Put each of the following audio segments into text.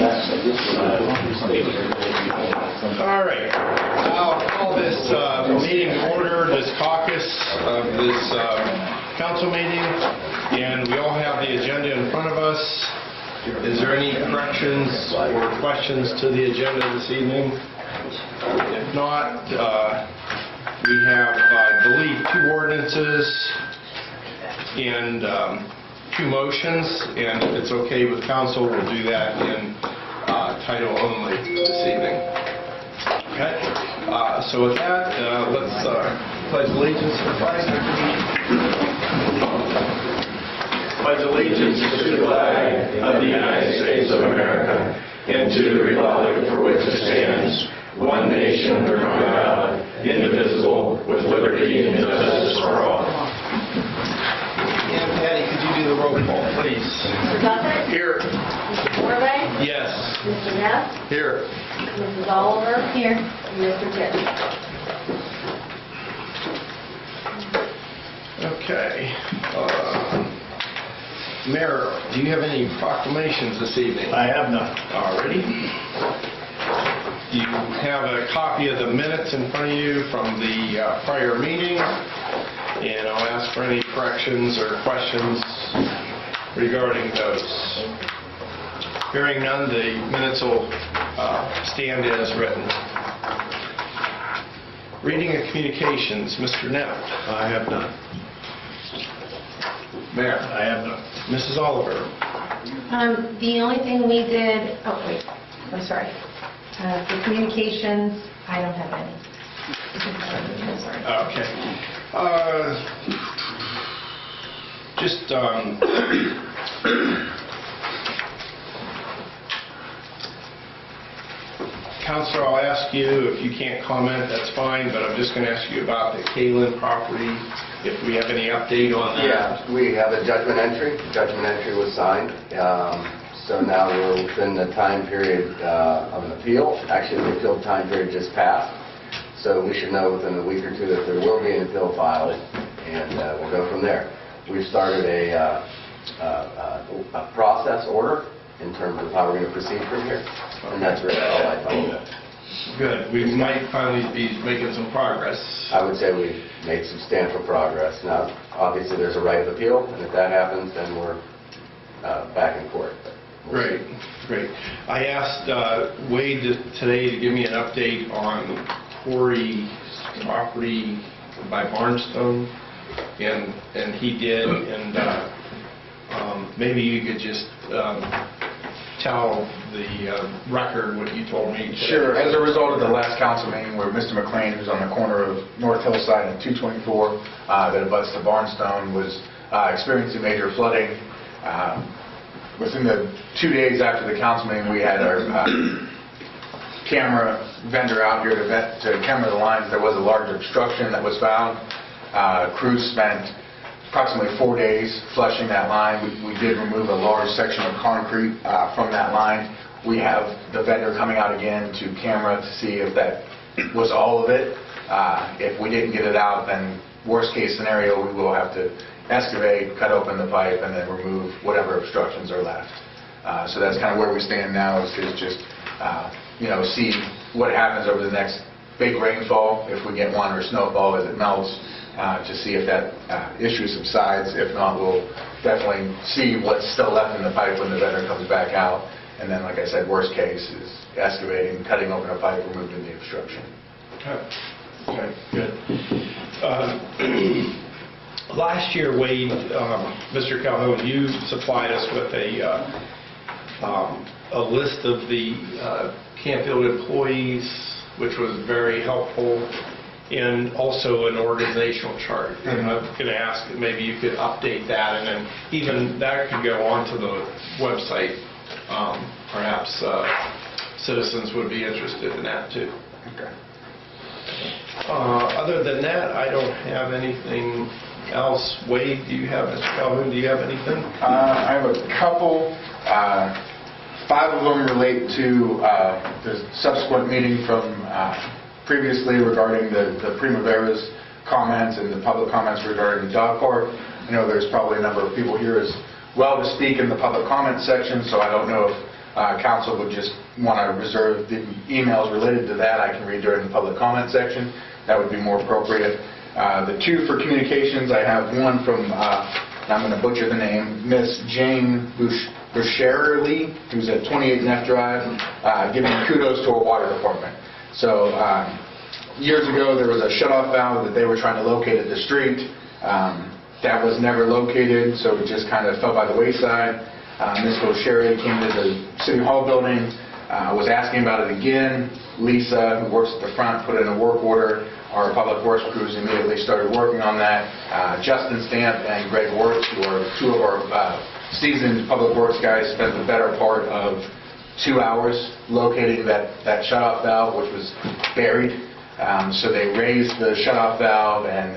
All right. I'll call this meeting to order, this caucus of this council meeting, and we all have the agenda in front of us. Is there any corrections or questions to the agenda this evening? If not, we have, I believe, 2 ordinances and 2 motions, and if it's okay with council, we'll do that in title only this evening. Okay? So with that, let's pledge allegiance to the flag. Pledge allegiance to the flag of the United States of America and to the republic for which it stands, one nation under God, indivisible, with liberty and justice for all. And Patty, could you do the roll call, please? Mr. Tucker? Here. Mr. Morvay? Yes. Mr. Neff? Here. Mrs. Oliver? Here. And Mr. Tisch? Okay. Mayor, do you have any proclamations this evening? I have none. Already. You have a copy of the minutes in front of you from the prior meeting, and I'll ask for any corrections or questions regarding those. Hearing none, the minutes will stand as written. Reading of communications, Mr. Neff. I have none. Mayor. I have none. Mrs. Oliver. The only thing we did, oh wait, I'm sorry. For communications, I don't have any. I'm sorry. Okay. Just Counselor, I'll ask you, if you can't comment, that's fine, but I'm just going to ask you about the Kalin property, if we have any update on that. Yeah, we have a judgment entry. Judgment entry was signed. So now we're within the time period of an appeal. Actually, the appeal time period just passed. So we should know within a week or 2 that there will be an appeal filed, and we'll go from there. We've started a process order in terms of how we're going to proceed from here. And that's really all I found. Good. We might finally be making some progress. I would say we've made substantial progress. Now, obviously, there's a right of appeal, and if that happens, then we're back in court. Great, great. I asked Wade today to give me an update on Corey's property by Barnstone, and he did. And maybe you could just tell the record what you told me today. Sure. As a result of the last council meeting where Mr. McLean, who's on the corner of North Hillside and 224, that abuts to Barnstone, was experiencing major flooding. Within the 2 days after the council meeting, we had our camera vendor out here to camera the lines. There was a large obstruction that was found. Crews spent approximately 4 days flushing that line. We did remove a large section of concrete from that line. We have the vendor coming out again to camera to see if that was all of it. If we didn't get it out, then worst case scenario, we will have to excavate, cut open the pipe, and then remove whatever obstructions are left. So that's kind of where we stand now, is just see what happens over the next big rainfall, if we get one, or snowfall as it melts, to see if that issue subsides. If not, we'll definitely see what's still left in the pipe when the vendor comes back out. And then, like I said, worst case is excavating, cutting open a pipe, removing the obstruction. Okay, good. Last year, Wade, Mr. Calhoun, you supplied us with a list of the Canfield employees, which was very helpful, and also an organizational chart. And I'm going to ask that maybe you could update that, and then even that could go onto the website. Perhaps citizens would be interested in that too. Okay. Other than that, I don't have anything else. Wade, do you have, Mr. Calhoun, do you have anything? I have a couple. 5 of them relate to the subsequent meeting from previously regarding the Primavera's comments and the public comments regarding the dog park. I know there's probably a number of people here as well to speak in the public comment section, so I don't know if council would just want to reserve the emails related to that, I can read during the public comment section. That would be more appropriate. The two for communications, I have one from, I'm going to butcher the name, Miss Jane Buscherly, who's at 28 Neff Drive, giving kudos to our water department. So years ago, there was a shutoff valve that they were trying to locate at the street. That was never located, so it just kind of fell by the wayside. Ms. Buscherly came to the City Hall building, was asking about it again. Lisa, who works at the front, put in a work order. Our public works crews immediately started working on that. Justin Stamp and Greg Wirtz, who are two of our seasoned public works guys, spent the better part of 2 hours locating that shutoff valve, which was buried. So they raised the shutoff valve, and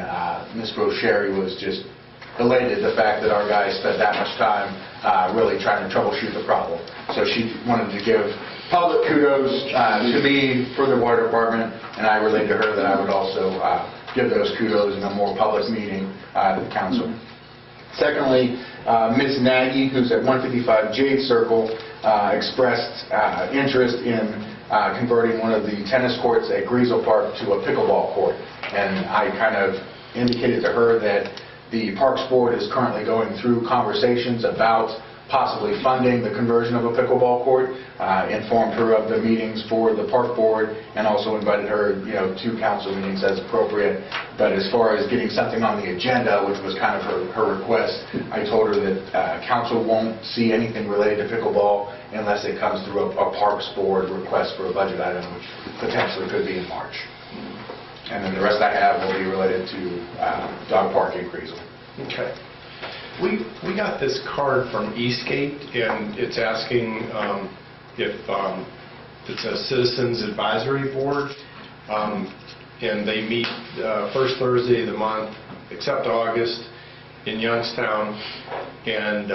Ms. Buscherly was just elated the fact that our guys spent that much time really trying to troubleshoot the problem. So she wanted to give public kudos to me for the water department, and I relayed to her that I would also give those kudos in a more public meeting to the council. Secondly, Ms. Nagy, who's at 155 Jade Circle, expressed interest in converting one of the tennis courts at Griesel Park to a pickleball court. And I kind of indicated to her that the Parks Board is currently going through conversations about possibly funding the conversion of a pickleball court, informed her of the meetings for the Park Board, and also invited her, to council meetings as appropriate. But as far as getting something on the agenda, which was kind of her request, I told her that council won't see anything related to pickleball unless it comes through a Parks Board request for a budget item, which potentially could be in March. And then the rest I have will be related to dog park in Griesel. Okay. We got this card from Eastgate, and it's asking if it's a Citizens Advisory Board, and they meet first Thursday of the month, except August, in Youngstown, and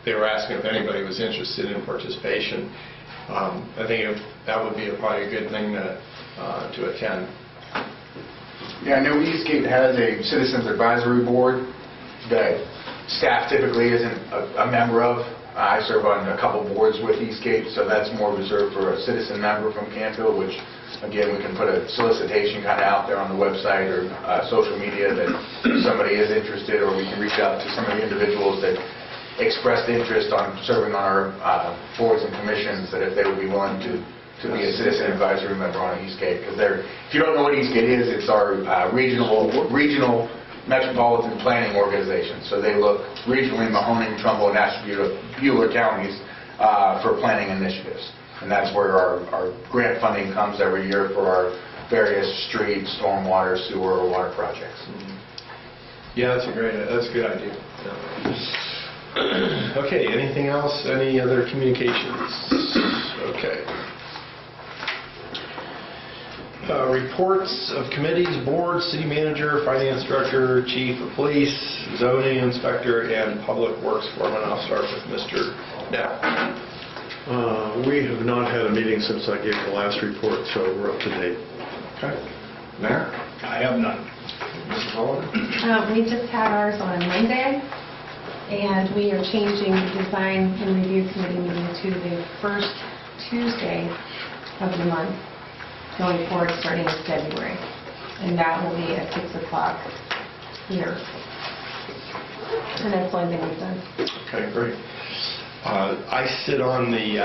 they were asking if anybody was interested in participation. I think that would be probably a good thing to attend. Yeah, I know Eastgate has a Citizens Advisory Board that staff typically isn't a member of. I serve on a couple boards with Eastgate, so that's more reserved for a citizen member from Canfield, which, again, we can put a solicitation kind of out there on the website or social media that somebody is interested, or we can reach out to some of the individuals that expressed interest on serving on our boards and commissions, that if they would be willing to be a citizen advisory member on Eastgate. Because if you don't know what Eastgate is, it's our regional metropolitan planning organization. So they look regionally, Mahoning, Trumbull, and Ashtabula counties for planning initiatives. And that's where our grant funding comes every year for our various street, stormwater, sewer, or water projects. Yeah, that's a good idea. Okay, anything else? Any other communications? Okay. Reports of committees, boards, city manager, finance director, chief of police, zoning inspector, and public works foreman. I'll start with Mr. Knapp. We have not had a meeting since I gave the last report, so we're up to date. Okay. Mayor? I have none. Mrs. Oliver? We just had ours on Monday, and we are changing the design and review committee meeting to the first Tuesday of the month, going forward starting in February. And that will be at 6 o'clock here. And that's the only thing we've done. Okay, great. I sit on the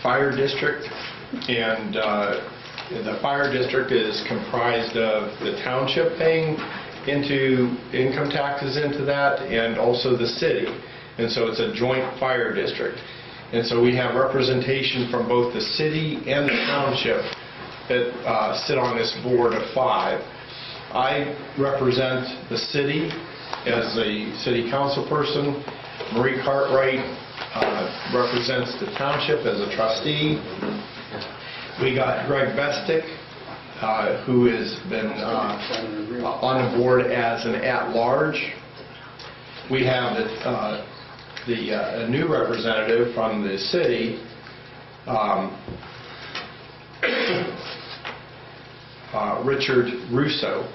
fire district, and the fire district is comprised of the township paying into income taxes into that, and also the city. And so it's a joint fire district. And so we have representation from both the city and the township that sit on this board of 5. I represent the city as a city council person. Marie Cartwright represents the township as a trustee. We got Greg Bestick, who has been on the board as an at-large. We have a new representative from the city, Richard Russo.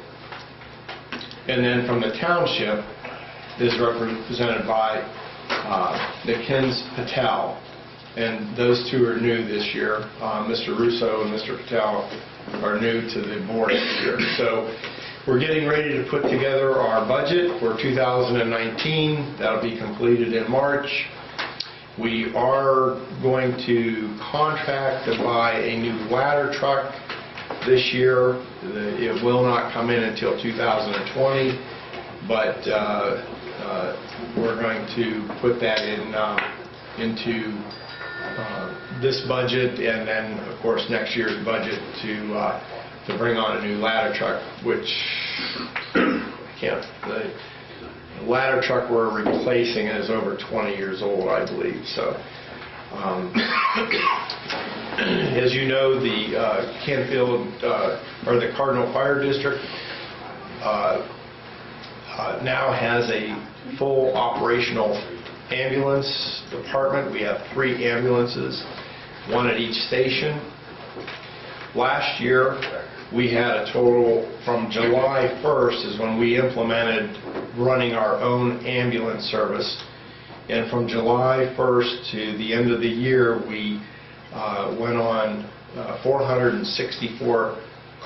And then from the township is represented by Nikins Patel. and those two are new this year. Mr. Russo and Mr. Patel are new to the board this year. So we're getting ready to put together our budget for 2019. That'll be completed in March. We are going to contract to buy a new ladder truck this year. It will not come in until 2020, but we're going to put that into this budget, and then of course next year's budget to bring on a new ladder truck, which the ladder truck we're replacing is over 20 years old, I believe. So as you know, the Canfield or the Cardinal Fire District now has a full operational ambulance department. We have 3 ambulances, 1 at each station. Last year, we had a total, from July 1st is when we implemented running our own ambulance service. And from July 1st to the end of the year, we went on 464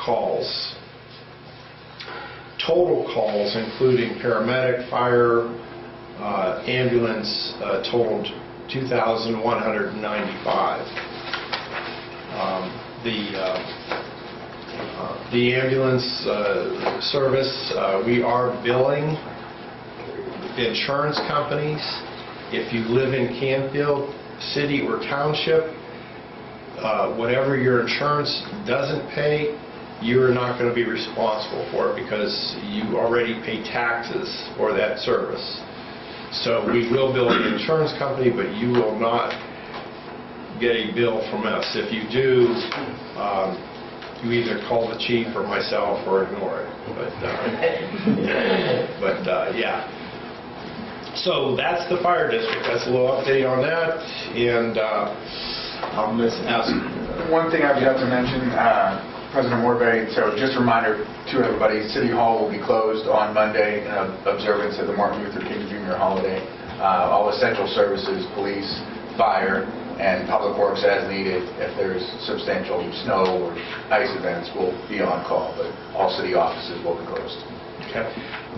calls. Total calls, including paramedic, fire, ambulance, totaled 2,195. The ambulance service, we are billing insurance companies. If you live in Canfield City or Township, whatever your insurance doesn't pay, you are not going to be responsible for it because you already pay taxes for that service. So we will bill the insurance company, but you will not get a bill from us. If you do, you either call the chief or myself or ignore it. Yeah. So that's the fire district. That's a little update on that. And I'll ask. One thing I would have to mention, President Morbay, so just a reminder to everybody, City Hall will be closed on Monday in observance of the Martin Luther King Jr. holiday. All essential services, police, fire, and public works as needed. If there's substantial snow or ice events, will be on call, but all city offices will be closed. Okay.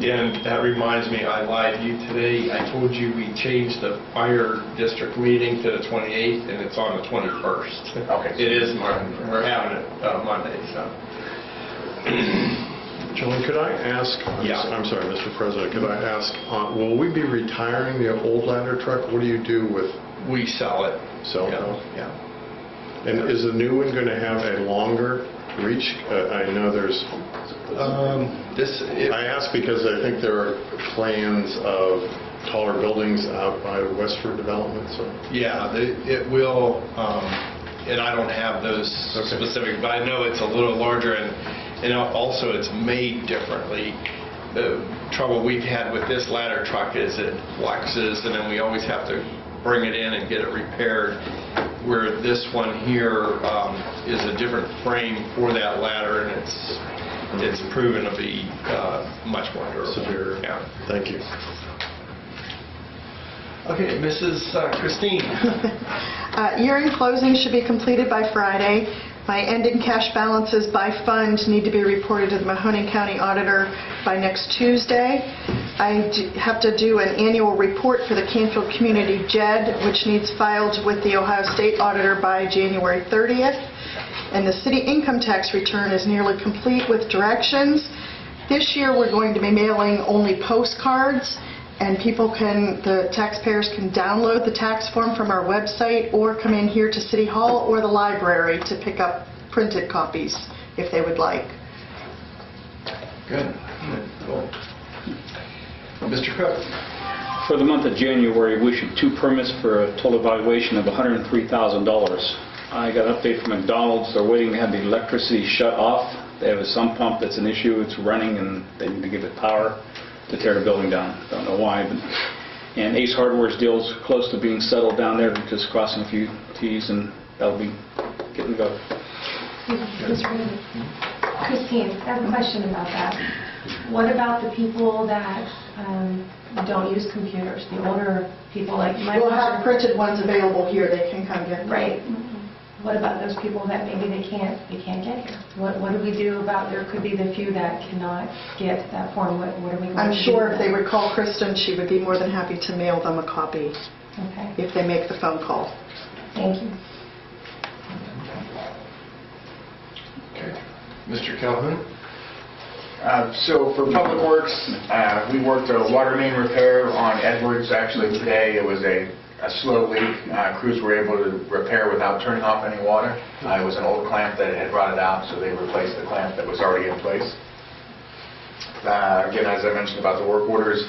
And that reminds me, I lied to you today. I told you we changed the fire district meeting to the 28th, and it's on the 21st. Okay. It is Monday. We're having it Monday. So. John, could I ask, I'm sorry, Mr. President, could I ask, will we be retiring the old ladder truck? What do you do with? We sell it. Sell it? Yeah. And is the new one going to have a longer reach? I know there's... I ask because I think there are plans of taller buildings out by Westford Development. So. Yeah, it will, and I don't have those specific, but I know it's a little larger, and also it's made differently. The trouble we've had with this ladder truck is it flexes, and then we always have to bring it in and get it repaired, where this one here is a different frame for that ladder, and it's proven to be much more durable. Severe. Yeah. Thank you. Okay, Mrs. Christine. Year-end closing should be completed by Friday. My ending cash balances by fund need to be reported to the Mahoning County Auditor by next Tuesday. I have to do an annual report for the Canfield Community JED, which needs filed with the Ohio State Auditor by January 30th. And the city income tax return is nearly complete with directions. This year we're going to be mailing only postcards, and the taxpayers can download the tax form from our website or come in here to City Hall or the library to pick up printed copies if they would like. Good. Cool. Mr. Cook. For the month of January, we issued 2 permits for a total valuation of $103,000. I got an update from McDonald's. They're waiting to have the electricity shut off. They have a sump pump that's an issue. It's running, and they need to give it power to tear the building down. Don't know why. And Ace Hardware's deal's close to being settled down there. We're just crossing a few T's, and that'll be getting going. Christine, I have a question about that. What about the people that don't use computers, the older people like my We'll have mother? printed ones available here, they can come get them. Right. What about those people that maybe they can't get here? What do we do about, there could be the few that cannot get that form, what are we going to do? I'm sure if with they them? would call Kristen, she would be more than happy to mail them a copy Okay, if they make the phone call. thank you. Okay. Mr. Calhoun? So for Public Works, we worked a water main repair on Edwards. Actually today it was a slow leak. Crews were able to repair without turning off any water. It was an old clamp that had rotted out, so they replaced the clamp that was already in place. Again, as I mentioned about the work orders,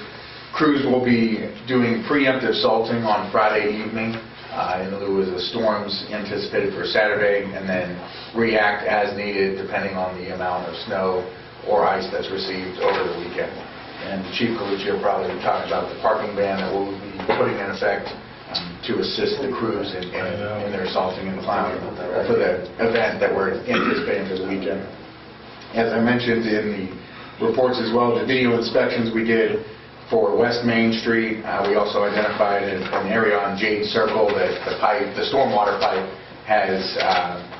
crews will be doing preemptive salting on Friday evening in lieu of the storms anticipated for Saturday, and then react as needed depending on the amount of snow or ice that's received over the weekend. And Chief Colucci will probably talk about the parking ban that we'll be putting in effect to assist the crews in their salting and plowing for the event that we're anticipating for the weekend. As I mentioned in the reports as well, the video inspections we did for West Main Street, we also identified an area on Jade Circle that the stormwater pipe has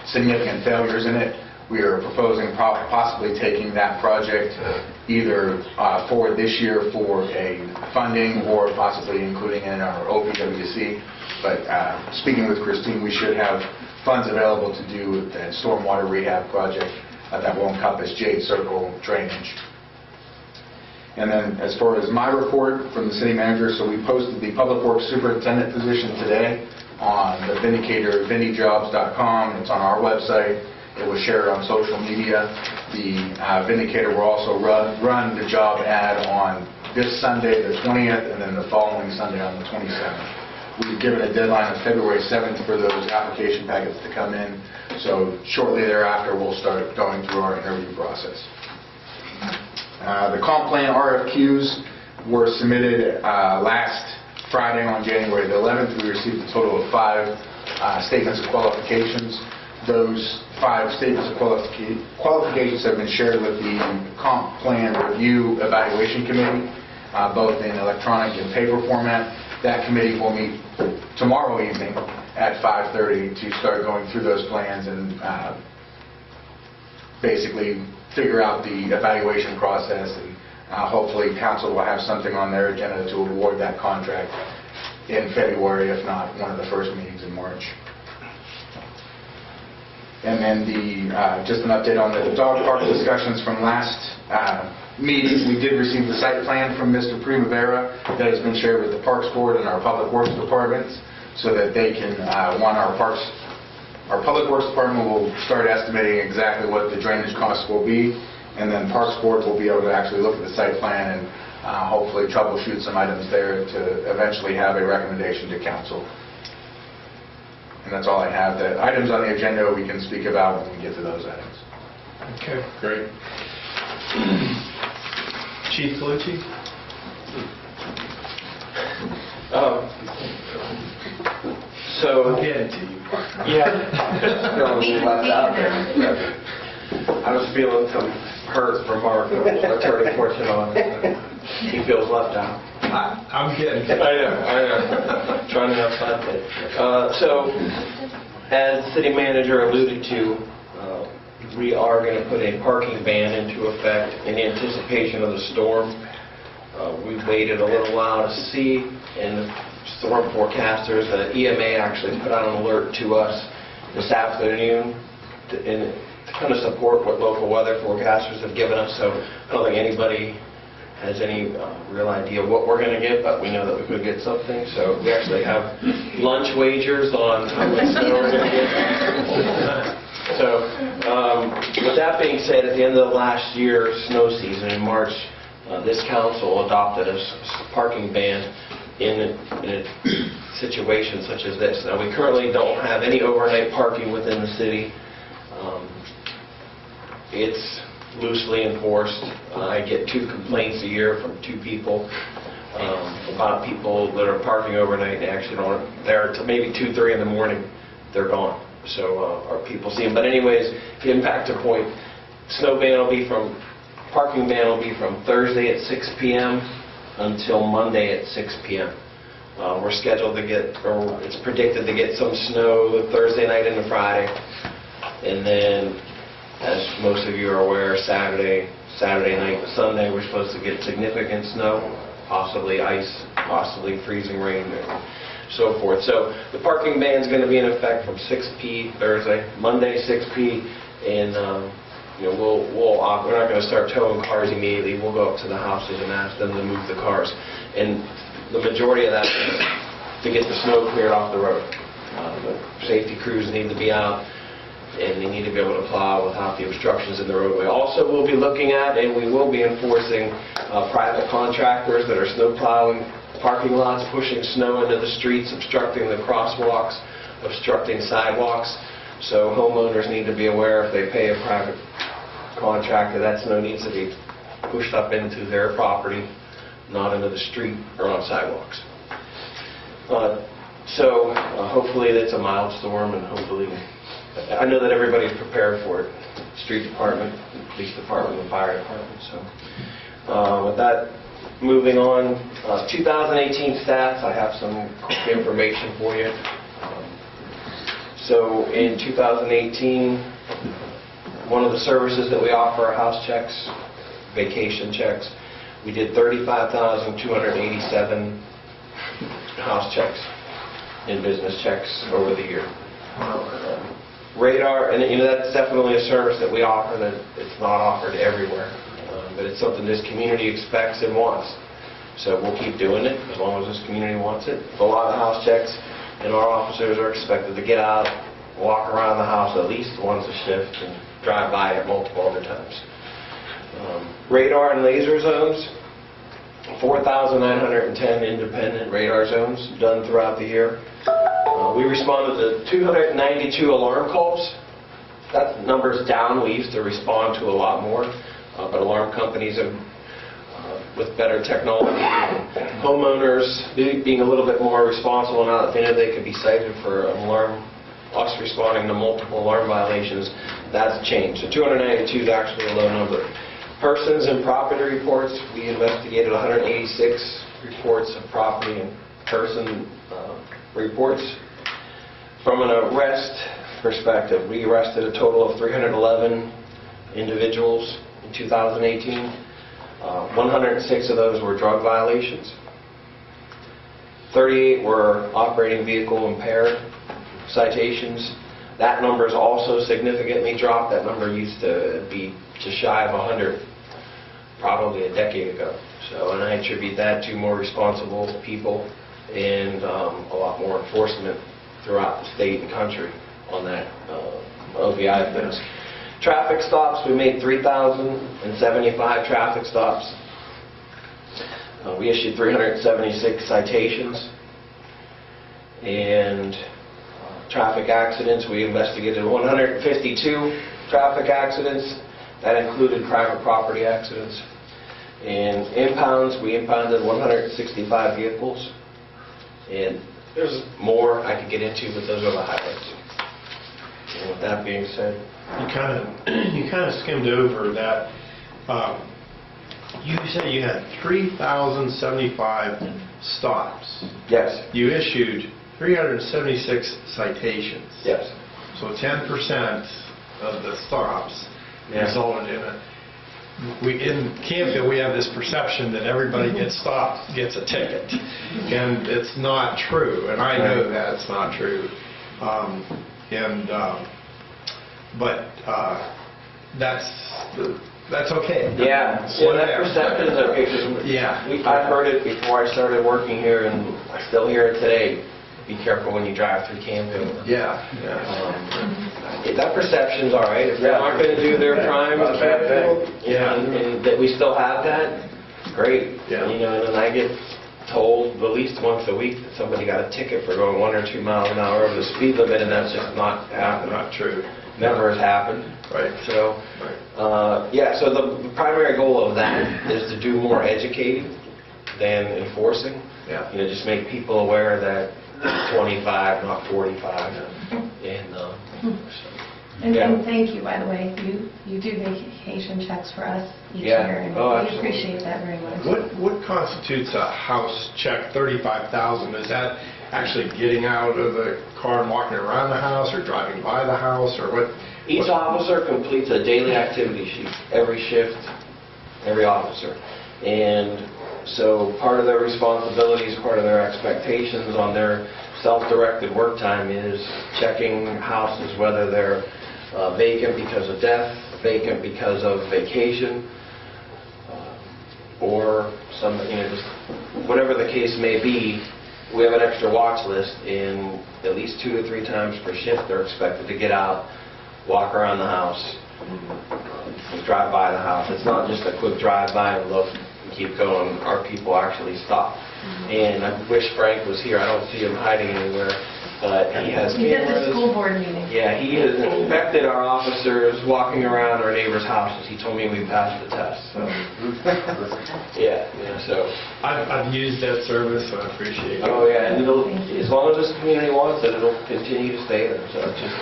significant failures in it. We are proposing possibly taking that project either forward this year for a funding or possibly including in our OPWC. But speaking with Christine, we should have funds available to do a stormwater rehab project that will encompass Jade Circle drainage. And then as far as my report from the city manager, so we posted the Public Works Superintendent position today on the Vindicator, vindijobs.com. It's on our website. It was shared on social media. The Vindicator will also run the job ad on this Sunday, the 20th, and then the following Sunday on the 27th. We've given a deadline of February 7th for those application packets to come in. So shortly thereafter, we'll start going through our interview process. The comp plan RFQs were submitted last Friday on January the 11th. We received a total of 5 statements of qualifications. Those 5 statements of qualifications have been shared with the Comp Plan Review Evaluation Committee, both in electronic and paper format. That committee will meet tomorrow evening at 5:30 to start going through those plans and basically figure out the evaluation process, and hopefully council will have something on their agenda to award that contract in February, if not one of the first meetings in March. And then just an update on the dog park discussions from last meeting. We did receive the site plan from Mr. Primavera that has been shared with the Parks Board and our Public Works departments so that they can, our Public Works department will start estimating exactly what the drainage costs will be, and then Parks Board will be able to actually look at the site plan and hopefully troubleshoot some items there to eventually have a recommendation to council. And that's all I have. The items on the agenda we can speak about when we get to those items. Okay, great. Chief Colucci? So, I'll get it to you. yeah, I was feeling some hurt from Mark, attorney portion on it. He feels left out. I'm getting to it. I know. Trying to upset it. So, as the city manager alluded to, we are going to put a parking ban into effect in anticipation of the storm. We waited a little while to see, and the storm forecasters, the EMA actually put out an alert to us this afternoon to kind of support what local weather forecasters have given us. So I don't think anybody has any real idea what we're going to get, but we know that we could get something. So we actually have lunch wagers on how much snow we're going to get. So with that being said, at the end of the last year's snow season in March, this council adopted a parking ban in a situation such as this. Now, we currently don't have any overnight parking within the city. It's loosely enforced. I get 2 complaints a year from 2 people about people that are parking overnight and actually don't. They're until maybe 2, 3 in the morning. They're gone. So our people see them. But anyways, getting back to point, snow ban will be from Parking ban will be from Thursday at 6 p.m. until Monday at 6 p.m. We're scheduled to get, or it's predicted to get some snow Thursday night into Friday. And then, as most of you are aware, Saturday night to Sunday, we're supposed to get significant snow, possibly ice, possibly freezing rain, and so forth. So the parking ban is going to be in effect from 6 p. Thursday, Monday 6 p. And we're not going to start towing cars immediately. We'll go up to the houses and ask them to move the cars. And the majority of that is to get the snow cleared off the road. The safety crews need to be out, and they need to be able to plow without the obstructions in the roadway. Also, we'll be looking at, and we will be enforcing private contractors that are snow plowing parking lots, pushing snow into the streets, obstructing the crosswalks, obstructing sidewalks. So homeowners need to be aware if they pay a private contractor, that snow needs to be pushed up into their property, not into the street or on sidewalks. Hopefully it's a mild storm, and hopefully, I know that everybody's prepared for it. Street department, police department, and fire department. So with that, moving on, 2018 stats, I have some quick information for you. So in 2018, one of the services that we offer are house checks, vacation checks. We did 35,287 house checks and business checks over the year. Radar, and that's definitely a service that we offer, that it's not offered everywhere, but it's something this community expects and wants. So we'll keep doing it as long as this community wants it. A lot of house checks, and our officers are expected to get out, walk around the house at least once a shift, and drive by it multiple other times. Radar and laser zones, 4,910 independent radar zones done throughout the year. We responded to 292 alarm calls. That number's down. We used to respond to a lot more, but alarm companies have, with better technology, homeowners being a little bit more responsible now that they know they could be cited for an alarm, us responding to multiple alarm violations, that's changed. So 292 is actually a low number. Persons and property reports, we investigated 186 reports of property and person reports. From an arrest perspective, we arrested a total of 311 individuals in 2018. 106 of those were drug violations. 38 were operating vehicle impaired citations. That number is also significantly dropped. That number used to be just shy of 100 probably a decade ago. So, and I attribute that to more responsible people and a lot more enforcement throughout the state and country on that OVI offense. Traffic stops, we made 3,075 traffic stops. We issued 376 citations. And traffic accidents, we investigated 152 traffic accidents. That included private property accidents. And impounds, we impounded 165 vehicles. And there's more I could get into, but those are the highlights. And with that being said, You kind of skimmed over that. You said you had 3,075 stops. yes, You issued 376 citations. yes. So 10% of the stops Yeah. resulted in it. In Canfield, we have this perception that everybody gets stopped, gets a ticket. And it's not true. And I know that it's not true. But that's okay. Yeah, so that perception is okay, 'cause Yeah. I heard it before I started working here, and I still hear it today. Be careful when you drive through Canfield. Yeah. That perception's all right. If they're not going to do their crime in Canfield, Yeah. and that we still have that, great. Yeah. And I get told at least once a week that somebody got a ticket for going 1 or 2 miles an hour over the speed limit, and that's just not happening. Not true. Never has happened. Right. So, so the primary goal of that is to do more educating than enforcing. Yeah. Just make people aware that it's 25, not 45. And And Yeah. and thank you, by the way. You do vacation checks for us each Yeah. year, and Oh, we absolutely. appreciate that very much. What constitutes a house check, 35,000? Is that actually getting out of the car and walking around the house, or driving by the house, or what? Each officer completes a daily activity sheet, every shift, every officer. And so part of their responsibilities, part of their expectations on their self-directed work time is checking houses, whether they're vacant because of death, vacant because of vacation, or some, just whatever the case may be. We have an extra watch list, and at least 2 to 3 times per shift they're expected to get out, walk around the house, drive by the house. It's not just a quick drive by and look and keep going. Our people actually stop. And I wish Frank was here. I don't see him hiding anywhere, but he has We did the cameras. school board meeting. Yeah, he has inspected our officers walking around our neighbors' houses. He told me we passed the test, so. Yeah, so. I've used that service, so I appreciate it. Oh, yeah, and as long as this community wants it, it'll continue to stay there. So it's just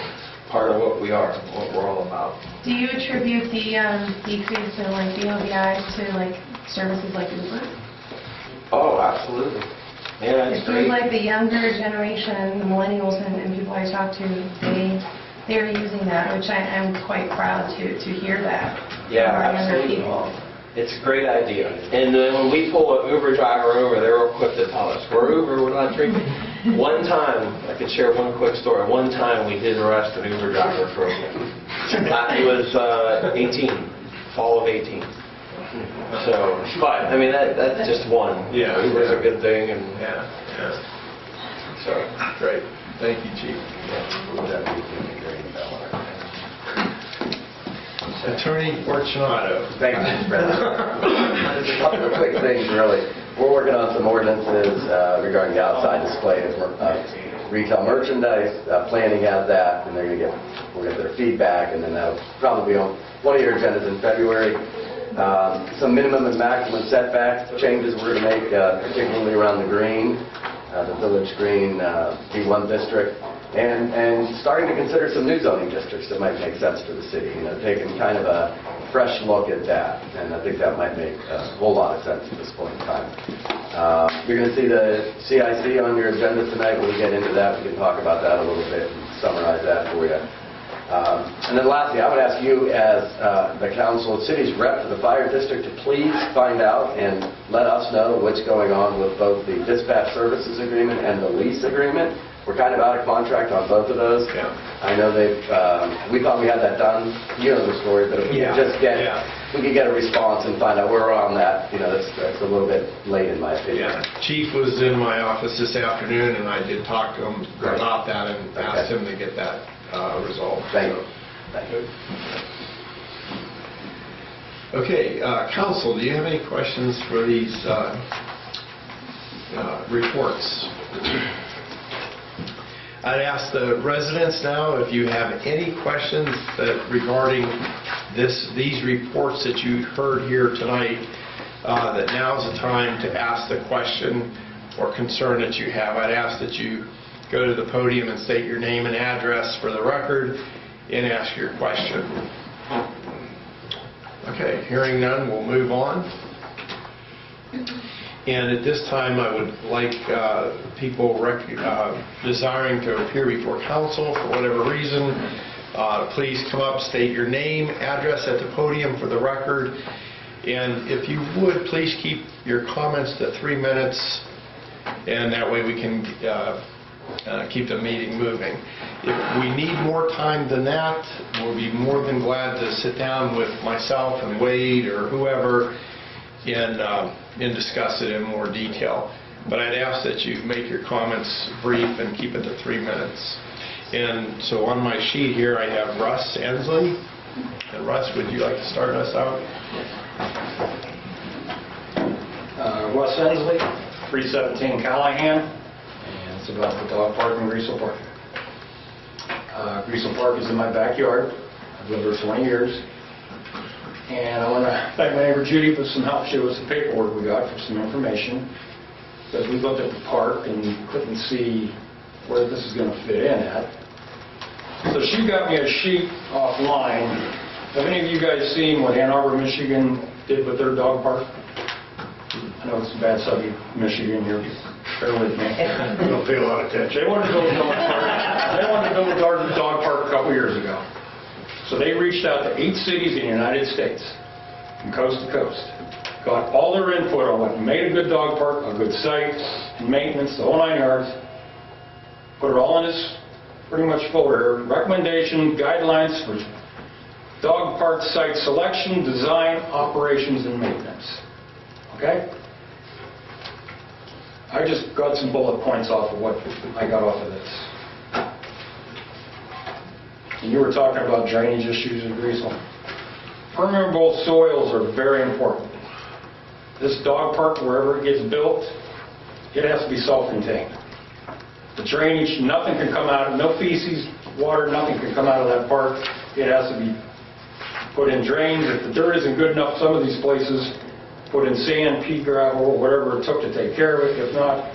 part of what we are, what we're all about. Do you attribute the decrease in like DOVIs to like services like Uber? Oh, absolutely. Yeah, It it's seems great. like the younger generation, the millennials and people I talk to, they're using that, which I'm quite proud to hear that. Yeah, from our younger absolutely. people. It's a great idea. And then when we pull an Uber driver over, they're real quick to tell us, we're Uber, we're not drinking. One time, I could share one quick story. One time we did arrest an Uber driver for, he was 18, fall of 18. So, but, I mean, that's just one. Yeah. Uber's a good thing, and Yeah, so. great. Thank you, Chief. Attorney Fortunato. Thank you, Mr. President. Just a couple of quick things, really. We're working on some ordinances regarding the outside display of retail merchandise. Planning has that, and we'll get their feedback, and then that'll probably be on one of your agendas in February. Some minimum and maximum setback changes we're going to make, particularly around the green, the village green, B1 district. And starting to consider some new zoning districts that might make sense for the city, taking kind of a fresh look at that, and I think that might make a whole lot of sense at this point in time. You're going to see the CIC on your agenda tonight. When we get into that, we can talk about that a little bit and summarize that for you. And then lastly, I would ask you as the council, city's rep for the fire district, to please find out and let us know what's going on with both the dispatch services agreement and the lease agreement. We're kind of out of contract on both of those. Yeah. I know we thought we had that done. You know the story, but if we could just get, we could get a response and find out where we're on that, that's a little bit late in my opinion. Yeah, Chief was in my office this afternoon, and I did talk to him about that and asked him to get that resolved. Thank you. Thank you. Okay, council, do you have any questions for these reports? I'd ask the residents now if you have any questions regarding these reports that you heard here tonight, that now's the time to ask the question or concern that you have. I'd ask that you go to the podium and state your name and address for the record and ask your question. Okay, hearing none, we'll move on. And at this time, I would like people desiring to appear before council for whatever reason, please come up, state your name, address at the podium for the record, and if you would, please keep your comments to 3 minutes, and that way we can keep the meeting moving. If we need more time than that, we'll be more than glad to sit down with myself and Wade or whoever and discuss it in more detail. But I'd ask that you make your comments brief and keep it to 3 minutes. And so on my sheet here, I have Russ Ensley. And Russ, would you like to start us out? Russ Ensley, 317 Callahan, and it's about the dog park in Greasel Park. Greasel Park is in my backyard. I've lived there 20 years. And I want to thank my neighbor Judy for some help. She was the paperwork we got for some information. Because we looked at the park and couldn't see where this is going to fit in at. So she got me a sheet offline. Have any of you guys seen what Ann Arbor, Michigan did with their dog park? I know it's a bad subject, Michigan here. Bear with me. We don't pay a lot of attention. They wanted to build a dog park. They wanted to build a dog park a couple years ago. So they reached out to 8 cities in the United States, from coast to coast. Got all their input on what made a good dog park, a good site, and maintenance, the whole 9 yards. Put it all in this pretty much folder. Recommendation, guidelines for dog park site selection, design, operations, and maintenance. Okay? I just got some bullet points off of what I got off of this. And you were talking about drainage issues in Greasel. Permeable soils are very important. This dog park, wherever it gets built, it has to be self-contained. The drainage, nothing can come out, no feces, water, nothing can come out of that park. It has to be put in drains. If the dirt isn't good enough, some of these places put in sand, pea gravel, whatever it took to take care of it. If not,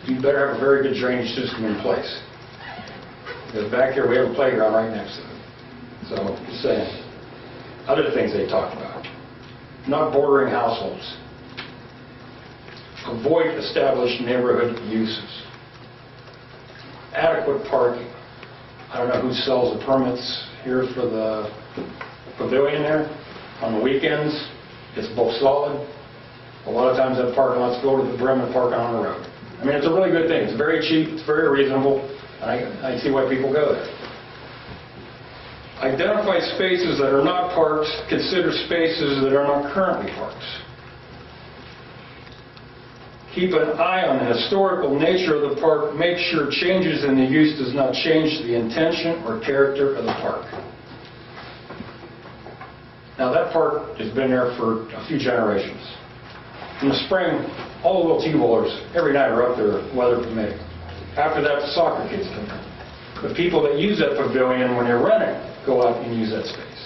you better have a very good drainage system in place. Because back here we have a playground right next to it. So, just saying. Other things they talked about. Not bordering households. Avoid established neighborhood uses. Adequate parking. I don't know who sells the permits here for the pavilion there. On the weekends, it's both solid. A lot of times that parking lot's go to the brim and park on the road. I mean, it's a really good thing. It's very cheap, it's very reasonable, and I see why people go there. Identify spaces that are not parks, consider spaces that are not currently parks. Keep an eye on the historical nature of the park. Make sure changes in the use does not change the intention or character of the park. Now that park has been there for a few generations. In the spring, all the little T-bowlers every night are up there, weather permitting. After that, the soccer kids come in. The people that use that pavilion when they're renting go out and use that space.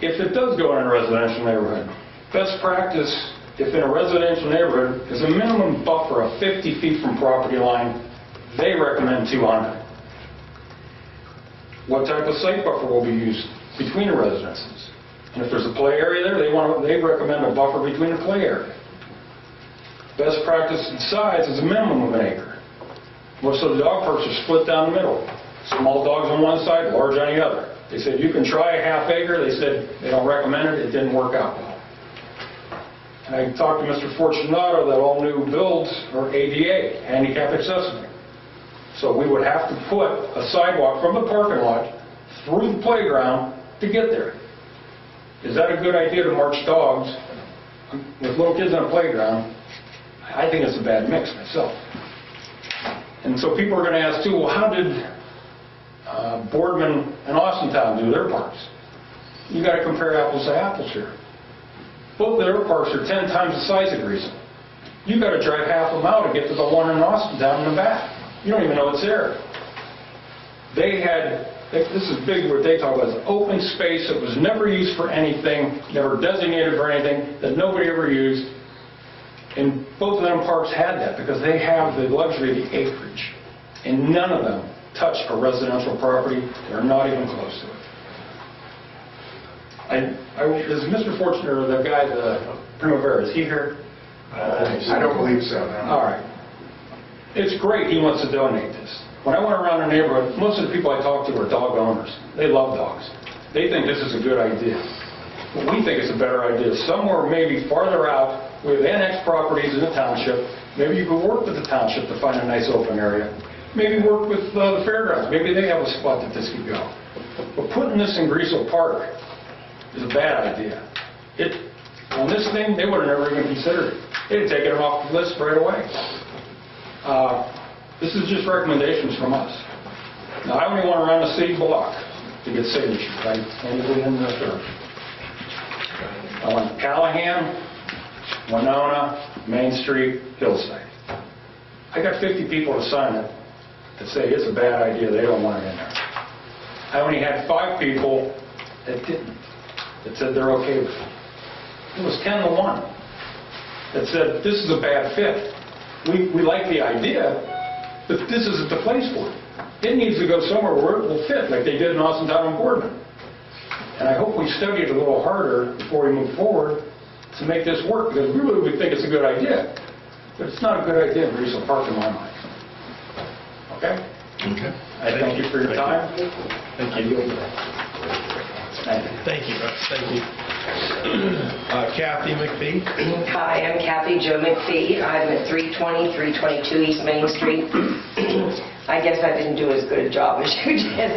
If it does go in a residential neighborhood, best practice, if in a residential neighborhood, is a minimum buffer of 50 feet from property line. They recommend 200. What type of site buffer will be used between the residences? And if there's a play area there, they recommend a buffer between the play area. Best practice in size is a minimum of 1 acre. Most of the dog parks are split down the middle. Small dogs on one side, large on the other. They said you can try a half acre. They said they don't recommend it. It didn't work out well. And I talked to Mr. Fortunato that all new builds are ADA, handicap accessible. So we would have to put a sidewalk from the parking lot through the playground to get there. Is that a good idea to march dogs with little kids on a playground? I think it's a bad mix myself. And so people are going to ask too, well, how did Boardman and Austintown do their parks? You got to compare apples to apples here. Both of their parks are 10 times the size of Greasel. You got to drive half a mile to get to the one in Austintown in the back. You don't even know it's there. This is big what they talk about, is open space that was never used for anything, never designated for anything, that nobody ever used. And both of them parks had that because they have the luxury of the acreage. And none of them touch a residential property. They're not even close to it. Is Mr. Fortuner, or the guy, the Primavera, is he here? I don't believe so, no. All right. It's great he wants to donate this. When I went around the neighborhood, most of the people I talk to are dog owners. They love dogs. They think this is a good idea. But we think it's a better idea. Somewhere maybe farther out, with annexed properties in the township, maybe you could work with the township to find a nice open area. Maybe work with the fairgrounds. Maybe they have a spot that this could go. But putting this in Greasel Park is a bad idea. On this thing, they would have never even considered it. They'd have taken it off the list right away. This is just recommendations from us. Now, I only want around the city block to get signatures. I handed it in the church. I want Callahan, Winona, Main Street, Hillside. I got 50 people to sign it that say it's a bad idea, they don't want it in there. I only had 5 people that didn't, that said they're okay with it. It was 10 to 1 that said this is a bad fit. We like the idea, but this isn't the place for it. It needs to go somewhere where it will fit, like they did in Austintown and Boardman. And I hope we study it a little harder before we move forward to make this work, because we really think it's a good idea. But it's not a good idea to produce a park in my mind. Okay? Okay. I thank you for your time. Thank you. Thank you. Thank you. Kathy McPhee. Hi, I'm Kathy Jo McPhee. I'm at 320, 322 East Main Street. I guess I didn't do as good a job as you did.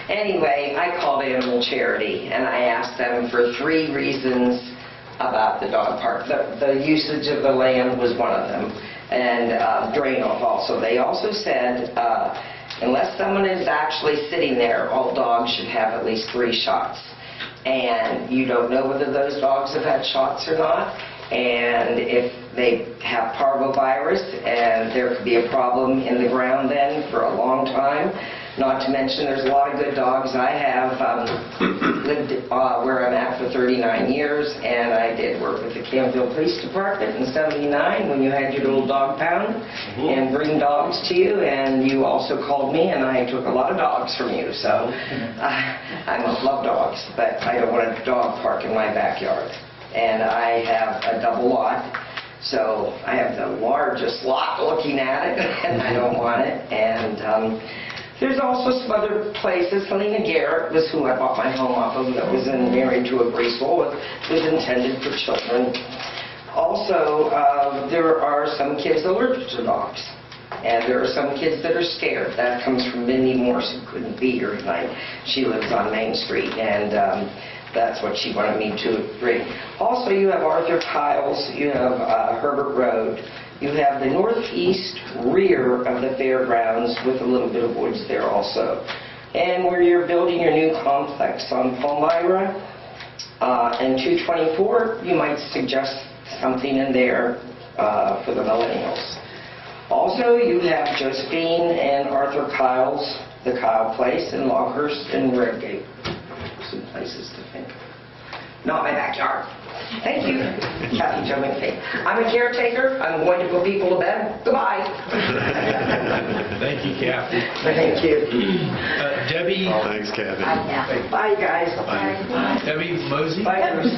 Anyway, I called Animal Charity and I asked them for 3 reasons about the dog park. The usage of the land was one of them, and drain off also. They also said unless someone is actually sitting there, all dogs should have at least 3 shots. And you don't know whether those dogs have had shots or not. And if they have parvovirus, and there could be a problem in the ground then for a long time. Not to mention there's a lot of good dogs. I have lived where I'm at for 39 years, and I did work with the Canfield Police Department in '79 when you had your little dog pound and bring dogs to you, and you also called me and I took a lot of dogs from you. So I love dogs, but I don't want a dog park in my backyard. And I have a double lot, so I have the largest lot looking at it, and I don't want it. And there's also some other places. Selena Garrett was who I bought my home off of, that was married to a Bristol. It was intended for children. Also, there are some kids allergic to dogs. And there are some kids that are scared. That comes from Mindy Morse, who couldn't be here tonight. She lives on Main Street, and that's what she wanted me to bring. Also, you have Arthur Kyle's, you have Herbert Road, you have the northeast rear of the fairgrounds with a little bit of woods there also. And where you're building your new complex on Palmyra and 224, you might suggest something in there for the millennials. Also, you have Josephine and Arthur Kyle's, the Kyle Place, in Loghurst and Redgate. Some places to think. Not my backyard. Thank you, Kathy Jo McPhee. I'm a caretaker. I'm going to put people to bed. Goodbye. Thank you, Kathy. Thank you. Debbie. Thanks, Kathy. Bye, guys. Bye. Debbie Mosey. Bye, Bruce.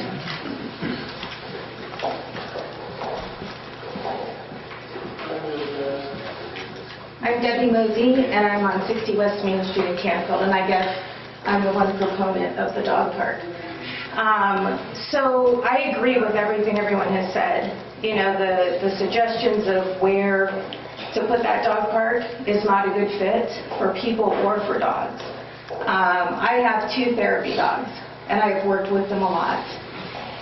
I'm Debbie Mosey, and I'm on 60 West Main Street in Canfield, and I guess I'm the one proponent of the dog park. So I agree with everything everyone has said. You know, the suggestions of where to put that dog park is not a good fit for people or for dogs. I have 2 therapy dogs, and I've worked with them a lot.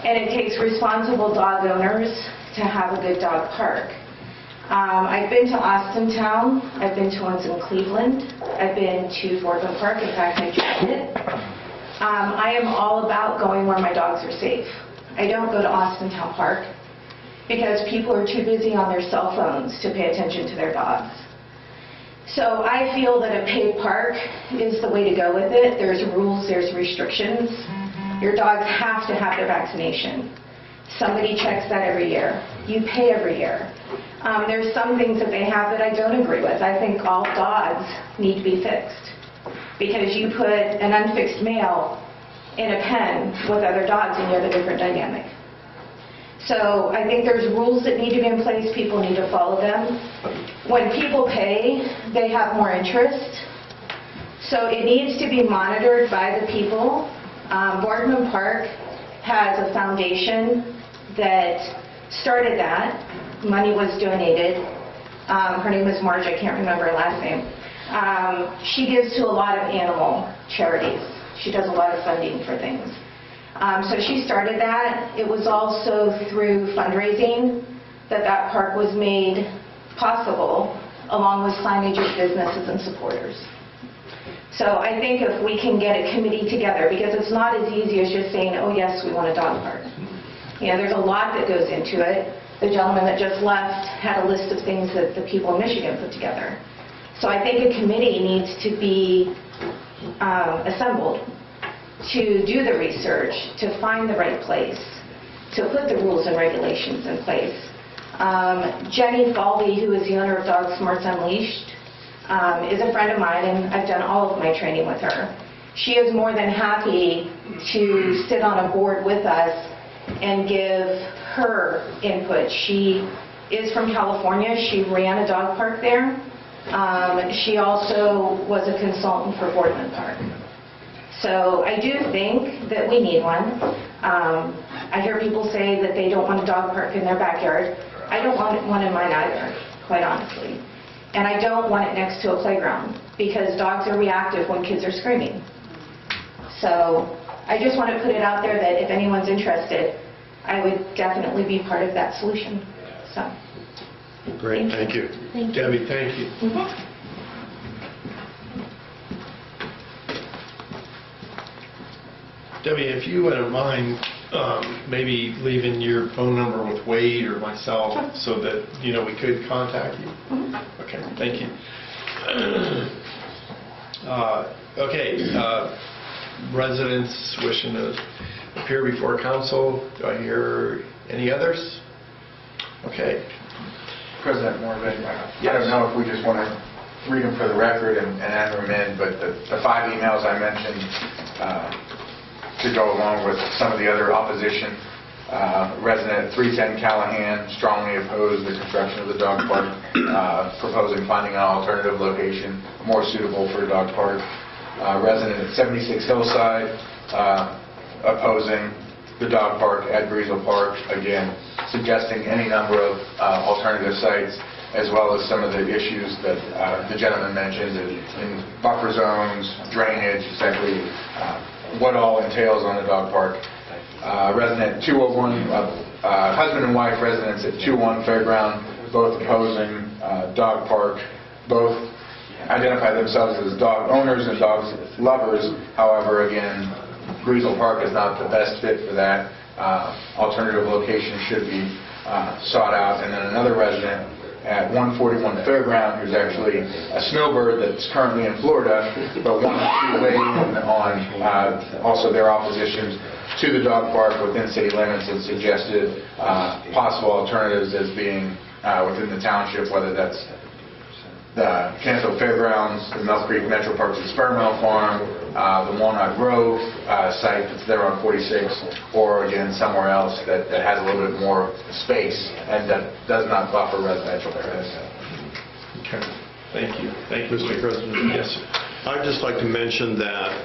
And it takes responsible dog owners to have a good dog park. I've been to Austintown, I've been to ones in Cleveland, I've been to Fordham Park, in fact I tried it. I am all about going where my dogs are safe. I don't go to Austintown Park because people are too busy on their cell phones to pay attention to their dogs. So I feel that a paid park is the way to go with it. There's rules, there's restrictions. Your dogs have to have their vaccination. Somebody checks that every year. You pay every year. There's some things that they have that I don't agree with. I think all dogs need to be fixed, because you put an unfixed male in a pen with other dogs and you have a different dynamic. So I think there's rules that need to be in place. People need to follow them. When people pay, they have more interest. So it needs to be monitored by the people. Boardman Park has a foundation that started that. Money was donated. Her name is Marge, I can't remember her last name. She gives to a lot of animal charities. She does a lot of funding for things. So she started that. It was also through fundraising that that park was made possible, along with signage of businesses and supporters. So I think if we can get a committee together, because it's not as easy as just saying, oh yes, we want a dog park. You know, there's a lot that goes into it. The gentleman that just left had a list of things that the people in Michigan put together. So I think a committee needs to be assembled to do the research, to find the right place, to put the rules and regulations in place. Jenny Falvey, who is the owner of Dog Smarts Unleashed, is a friend of mine, and I've done all of my training with her. She is more than happy to sit on a board with us and give her input. She is from California. She ran a dog park there. She also was a consultant for Boardman Park. So I do think that we need one. I hear people say that they don't want a dog park in their backyard. I don't want one in mine either, quite honestly. And I don't want it next to a playground because dogs are reactive when kids are screaming. So I just want to put it out there that if anyone's interested, I would definitely be part of that solution. So. Great, thank you. Thank you. Debbie, thank you. Debbie, if you wouldn't mind, maybe leaving your phone number with Wade or myself so that, we could contact you. Okay, thank you. Okay, residents wishing to appear before council. Do I hear any others? Okay. President Morvay, I don't know if we just want to read them for the record and enter them in, but the 5 emails I mentioned to go along with some of the other opposition. Resident at 310 Callahan strongly opposed the construction of the dog park, proposing finding an alternative location more suitable for a dog park. Resident at 76 Hillside opposing the dog park at Breezel Park, again suggesting any number of alternative sites, as well as some of the issues that the gentleman mentioned in buffer zones, drainage, exactly what all entails on the dog park. Resident 201, husband and wife residents at 21 Fairground, both opposing dog park, both identify themselves as dog owners and dog lovers. However, again, Breezel Park is not the best fit for that. Alternative location should be sought out. And then another resident at 141 Fairground, who's actually a snowbird that's currently in Florida, but wanted to weigh in on also their opposition to the dog park within city limits and suggested possible alternatives as being within the township, whether that's the Canfield Fairgrounds, the Mill Creek Metro Parks Experimental Farm, the Walnut Grove site that's there on 46, or again somewhere else that has a little bit more space and that does not buffer residential areas. Okay. Thank you. Thank you, Mr. President? Yes, sir. I'd just like to mention that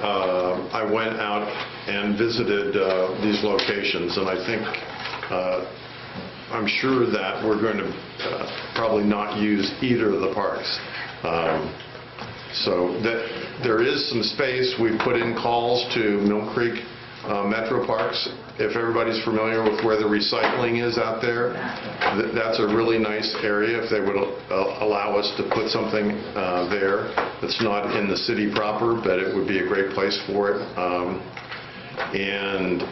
I went out and visited these locations, and I think I'm sure that we're going to probably not use either of the parks. So that there is some space. We put in calls to Mill Creek Metro Parks. If everybody's familiar with where the recycling is out there, that's a really nice area. If they would allow us to put something there that's not in the city proper, but it would be a great place for it. And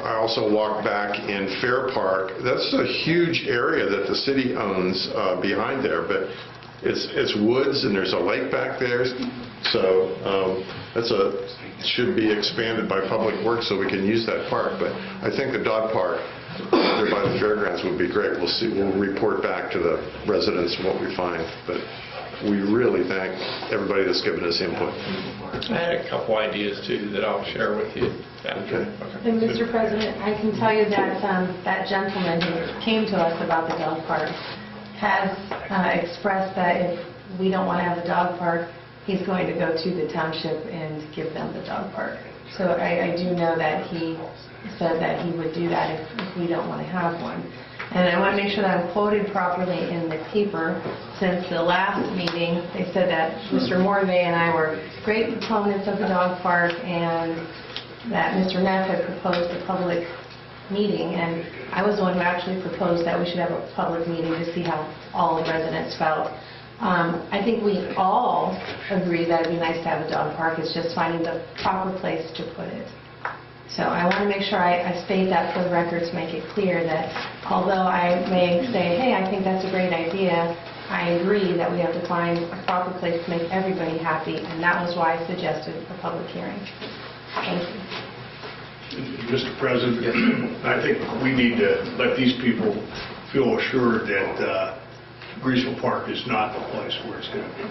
I also walked back in Fair Park. That's a huge area that the city owns behind there, but it's woods and there's a lake back there. So should be expanded by Public Works so we can use that park. But I think the dog park there by the fairgrounds would be great. We'll report back to the residents what we find. But we really thank everybody that's given us input. I had a couple ideas too that I'll share with you after. Okay. And Mr. President, I can tell you that that gentleman who came to us about the dog park has expressed that if we don't want to have a dog park, he's going to go to the township and give them the dog park. So I do know that he said that he would do that if we don't want to have one. And I want to make sure that I'm quoted properly in the paper. Since the last meeting, they said that Mr. Morvay and I were great proponents of the dog park and that Mr. Neff had proposed a public meeting. And I was the one who actually proposed that we should have a public meeting to see how all the residents felt. I think we all agree that it would be nice to have a dog park. It's just finding the proper place to put it. So I want to make sure I state that for the record to make it clear that although I may say, hey, I think that's a great idea, I agree that we have to find a proper place to make everybody happy, and that was why I suggested a public hearing. Thank you. Mr. President, I think we need to let these people feel assured that Greasel Park is not the place where it's going to be.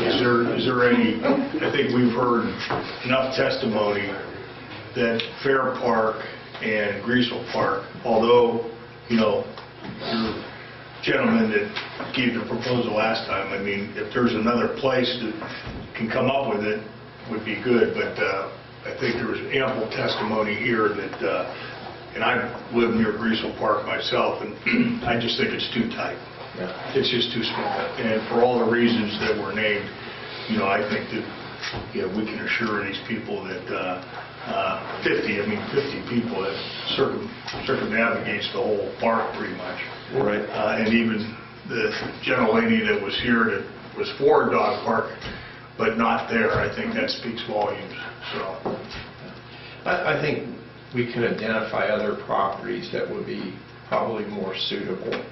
Is there any, I think we've heard enough testimony that Fair Park and Greasel Park, although, your gentleman that gave the proposal last time, I mean, if there's another place that can come up with it, would be good, but I think there was ample testimony here that, and I live near Greasel Park myself, and I just think it's too tight. It's just too small. And for all the reasons that were named, I think that we can assure these people that 50 people that circumnavigates the whole park pretty much. Right. And even the gentle lady that was here that was for a dog park, but not there, I think that speaks volumes. So I think we can identify other properties that would be probably more suitable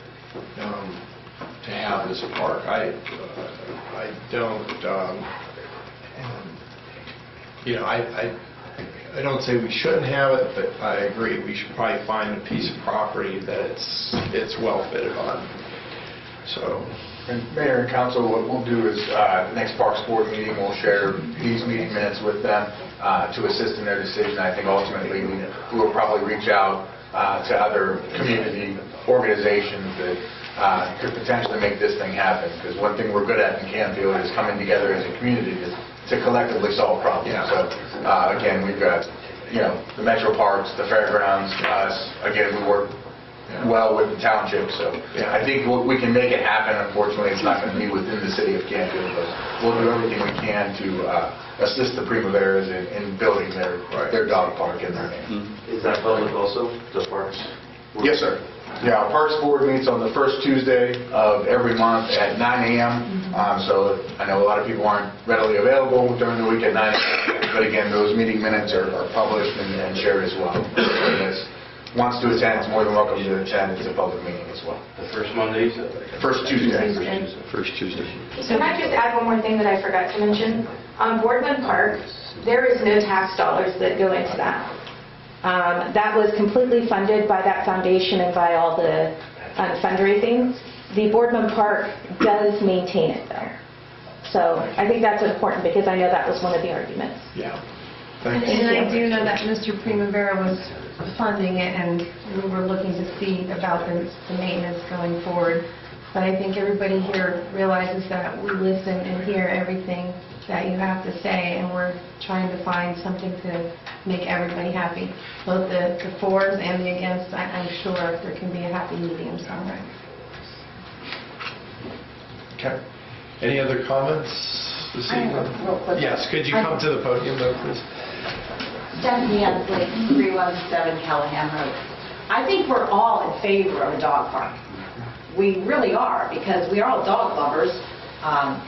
to have this park. I don't say we shouldn't have it, but I agree we should probably find a piece of property that it's well fitted on. So. And Mayor and Council, what we'll do is, next Parks Board meeting, we'll share these meeting minutes with them to assist in their decision. I think ultimately we will probably reach out to other community organizations that could potentially make this thing happen. Because one thing we're good at in Canfield is coming together as a community to collectively solve problems. Yeah. So again, we've got the metro parks, the fairgrounds, us. Again, we work well with the township, so I think we can make it happen. Unfortunately, it's not going to be within the city of Canfield, but we'll do everything we can to assist the Primaveras in building their dog park in their name. Is that public also, the parks? Yes, sir. Yeah, our Parks Board meets on the first Tuesday of every month at 9 a.m. So I know a lot of people aren't readily available during the week at 9 a.m., but again, those meeting minutes are published and shared as well. Wants to attend is more than welcome to attend. It's a public meeting as well. The first Monday, you said? First Tuesday. First Tuesday. Can I just add one more thing that I forgot to mention? On Boardman Park, there is no tax dollars that go into that. That was completely funded by that foundation and by all the fundraising. The Boardman Park does maintain it, though. So I think that's important because I know that was one of the arguments. Yeah. And I do know that Mr. Primavera was funding it, and we were looking to see about the maintenance going forward. But I think everybody here realizes that we listen and hear everything that you have to say, and we're trying to find something to make everybody happy. Both the fors and the against, I'm sure there can be a happy medium somewhere. Okay. Any other comments this evening? Real quick. Yes, could you come to the podium, though, please? Stephanie Ensley, 317 Callahan Road. I think we're all in favor of a dog park. We really are, because we are all dog lovers,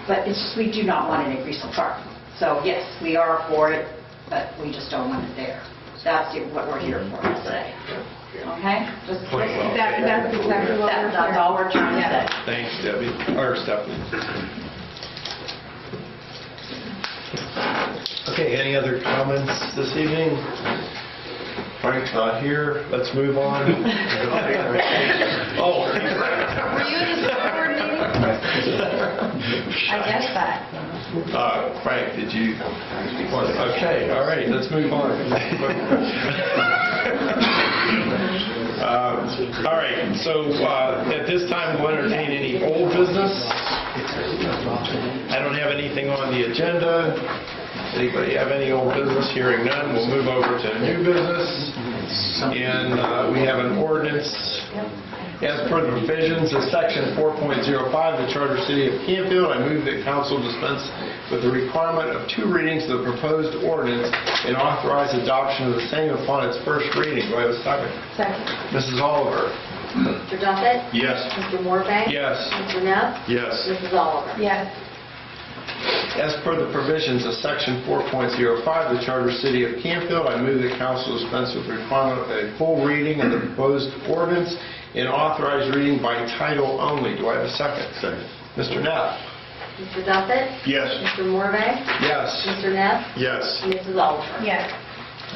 but it's just we do not want it in Greasel Park. So yes, we are for it, but we just don't want it there. That's what we're here for today. Okay? That's exactly what that's all we're trying to say. Thanks, Debbie. Or Stephanie. Okay, any other comments this evening? Frank's not here. Let's move on. Oh. Were you in the school board meeting? I guess that. Frank, did you? Okay, all right, let's move on. All right, so at this time, we'll entertain any old business. I don't have anything on the agenda. Anybody have any old business? Hearing none, we'll move over to new business. And we have an ordinance. As per the provisions of Section 4.05 of the Charter City of Canfield, I move that council dispense with the requirement of 2 readings of the proposed ordinance and authorize adoption of the same upon its first reading. Do I have a second? Second. Mrs. Oliver? Mr. Duffett? Yes. Mr. Morvay? Yes. Mr. Neff? Yes. Mrs. Oliver? Yes. As per the provisions of Section 4.05 of the Charter City of Canfield, I move that council dispense with the requirement of a full reading of the proposed ordinance and authorize reading by title only. Do I have a second? Second. Mr. Neff? Mr. Duffett? yes. Mr. Morvay? Yes. Mr. Neff? Yes. Mrs. Oliver? Yes.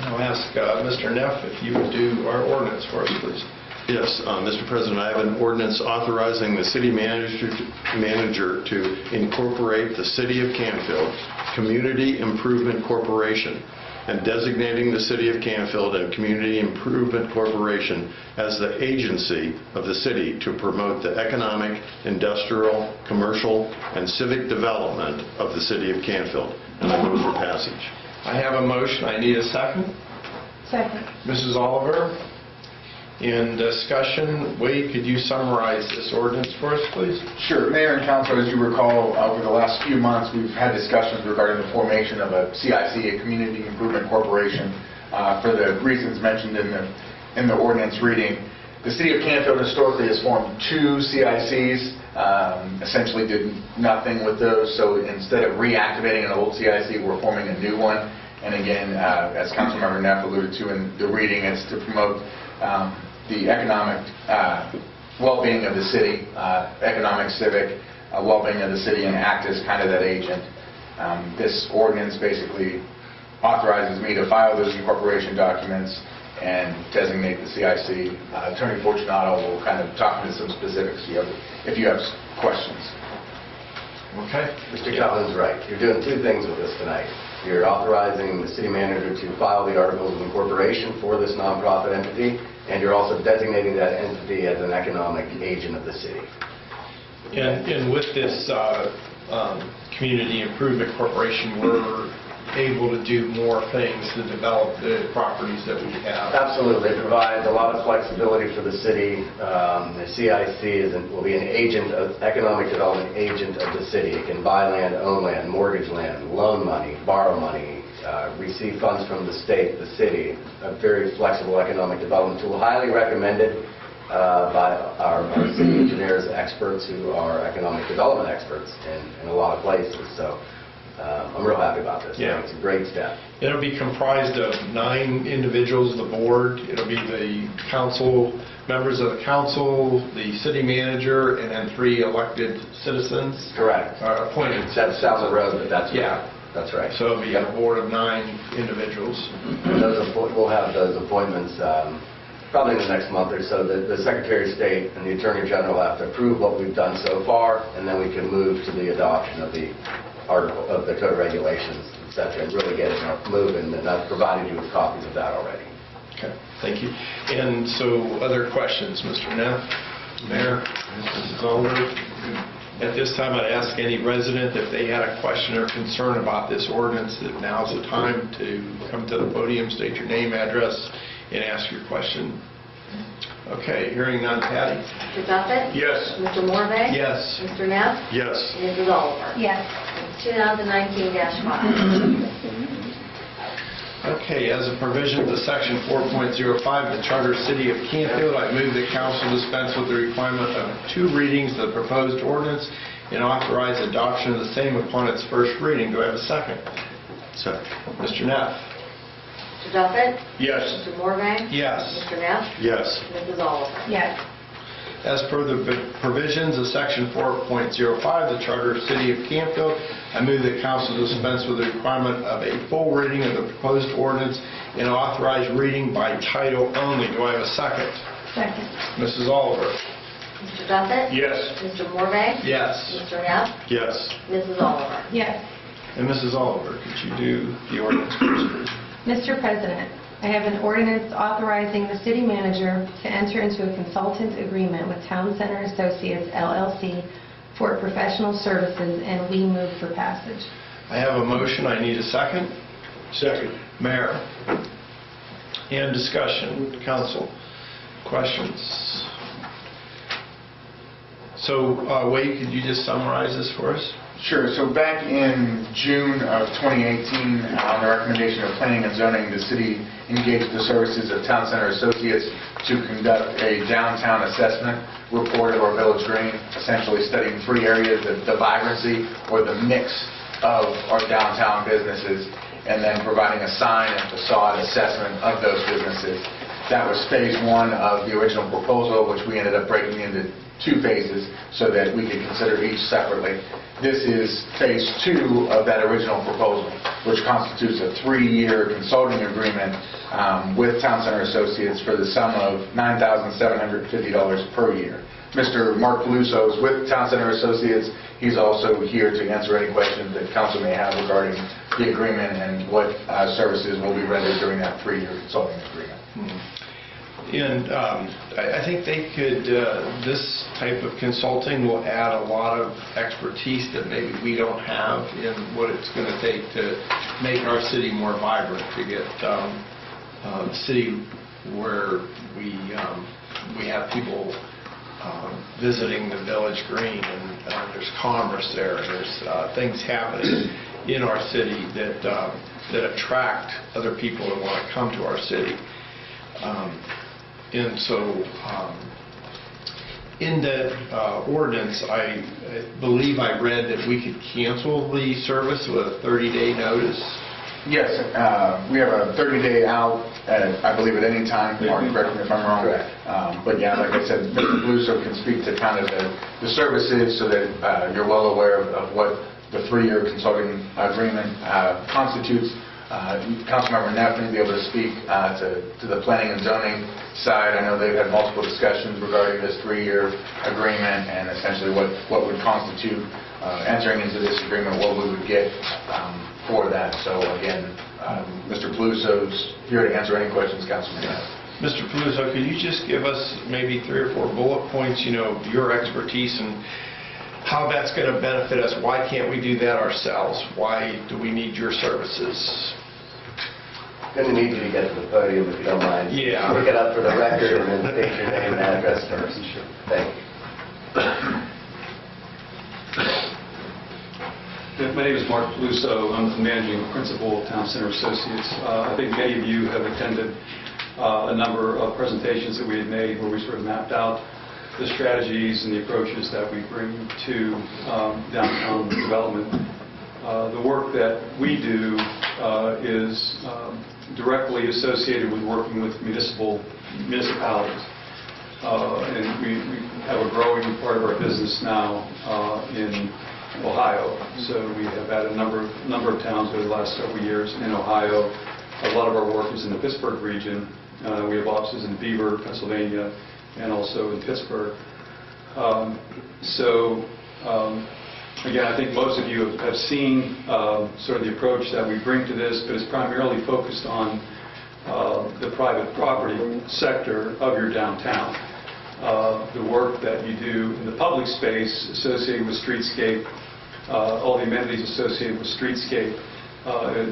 I'll ask Mr. Neff if you would do our ordinance for us, please. Yes, Mr. President, I have an ordinance authorizing the city manager to incorporate the City of Canfield Community Improvement Corporation and designating the City of Canfield and Community Improvement Corporation as the agency of the city to promote the economic, industrial, commercial, and civic development of the City of Canfield. And I move for passage. I have a motion. I need a second. Second. Mrs. Oliver, in discussion, Wade, could you summarize this ordinance for us, please? Sure. Mayor and Council, as you recall, over the last few months, we've had discussions regarding the formation of a CIC, a Community Improvement Corporation, for the reasons mentioned in the ordinance reading. The City of Canfield historically has formed 2 CICs, essentially did nothing with those, so instead of reactivating an old CIC, we're forming a new one. And again, as Councilmember Neff alluded to in the reading, it's to promote the economic well-being of the city, economic, civic well-being of the city, and act as kind of that agent. This ordinance basically authorizes me to file those incorporation documents and designate the CIC. Attorney Fortunato will kind of talk into some specifics if you have questions. Okay. Mr. Calvin's right. You're doing 2 things with this tonight. You're authorizing the city manager to file the articles of incorporation for this nonprofit entity, and you're also designating that entity as an economic agent of the city. And with this Community Improvement Corporation, we're able to do more things to develop the properties that we have. Absolutely. It provides a lot of flexibility for the city. The CIC will be an agent, economic development agent of the city. It can buy land, own land, mortgage land, loan money, borrow money, receive funds from the state, the city. A very flexible economic development tool. Highly recommended by our city engineers, experts who are economic development experts in a lot of places. So I'm real happy about this. Yeah. It's a great step. It'll be comprised of 9 individuals, the board. It'll be the council, members of the council, the city manager, and then 3 elected citizens. Correct. Appointed. That's down the road, but that's right. Yeah. That's right. So it'll be a board of 9 individuals. We'll have those appointments probably in the next month or so. The Secretary of State and the Attorney General have to approve what we've done so far, and then we can move to the adoption of the article of the code of regulations, etc., and really get it moving. And I've provided you with copies of that already. Okay, thank you. And so, other questions, Mr. Neff, Mayor, Mrs. Oliver? At this time, I'd ask any resident if they had a question or concern about this ordinance, that now's the time to come to the podium, state your name, address, and ask your question. Okay, hearing none. Patty? Mr. Duffett? Yes. Mr. Morvay? Yes. Mr. Neff? Yes. Mrs. Oliver? Yes. 2019-5. Okay, as a provision of Section 4.05 of the Charter City of Canfield, I move that council dispense with the requirement of 2 readings of the proposed ordinance and authorize adoption of the same upon its first reading. Do I have a second? Second. Mr. Neff? Mr. Duffett? Yes. Mr. Morvay? Yes. Mr. Neff? Yes. Mrs. Oliver? Yes. As per the provisions of Section 4.05 of the Charter of the City of Canfield, I move that council dispense with the requirement of a full reading of the proposed ordinance and authorize reading by title only. Do I have a second? Second. Mrs. Oliver? Mr. Duffett? Yes. Mr. Morvay? Yes. Mr. Neff? Yes. Mrs. Oliver? Yes. And Mrs. Oliver, could you do the ordinance first, please? Mr. President, I have an ordinance authorizing the city manager to enter into a consultant agreement with Town Center Associates, LLC, for professional services, and we move for passage. I have a motion. I need a second. Second. Mayor. And discussion. Council. Questions? So, Wade, could you just summarize this for us? Sure. So back in June of 2018, on the recommendation of Planning and Zoning, the city engaged the services of Town Center Associates to conduct a downtown assessment report of our village green, essentially studying 3 areas: the vibrancy or the mix of our downtown businesses, and then providing a sign and facade assessment of those businesses. That was phase 1 of the original proposal, which we ended up breaking into 2 phases so that we could consider each separately. This is phase 2 of that original proposal, which constitutes a 3-year consulting agreement with Town Center Associates for the sum of $9,750 per year. Mr. Mark Peluso is with Town Center Associates. He's also here to answer any questions that council may have regarding the agreement and what services will be rendered during that 3-year consulting agreement. And I think they could, this type of consulting will add a lot of expertise that maybe we don't have in what it's going to take to make our city more vibrant, to get the city where we have people visiting the village green, and there's commerce there, and there's things happening in our city that attract other people that want to come to our city. And so, in that ordinance, I believe I read that we could cancel the service with a 30-day notice. Yes, we have a 30-day out, I believe, at any time. Mark, correct me if I'm wrong. Correct. But yeah, like I said, Mr. Peluso can speak to kind of the services so that you're well aware of what the 3-year consulting agreement constitutes. Councilmember Neff may be able to speak to the planning and zoning side. I know they've had multiple discussions regarding this 3-year agreement and essentially what would constitute entering into this agreement, what we would get for that. So again, Mr. Peluso's here to answer any questions, Councilman Neff. Mr. Peluso, could you just give us maybe 3 or 4 bullet points, your expertise and how that's going to benefit us? Why can't we do that ourselves? Why do we need your services? Going to need you to get to the podium if you don't mind. Yeah. Look it up for the record and then state your name and address first. Thank you. My name is Mark Peluso. I'm the managing principal of Town Center Associates. I think many of you have attended a number of presentations that we had made where we sort of mapped out the strategies and the approaches that we bring to downtown development. The work that we do is directly associated with working with municipalities. And we have a growing part of our business now in Ohio. So we have had a number of towns over the last several years in Ohio. A lot of our work is in the Pittsburgh region. We have offices in Beaver, Pennsylvania, and also in Pittsburgh. Again, I think most of you have seen sort of the approach that we bring to this, but it's primarily focused on the private property sector of your downtown. The work that you do in the public space associated with streetscape, all the amenities associated with streetscape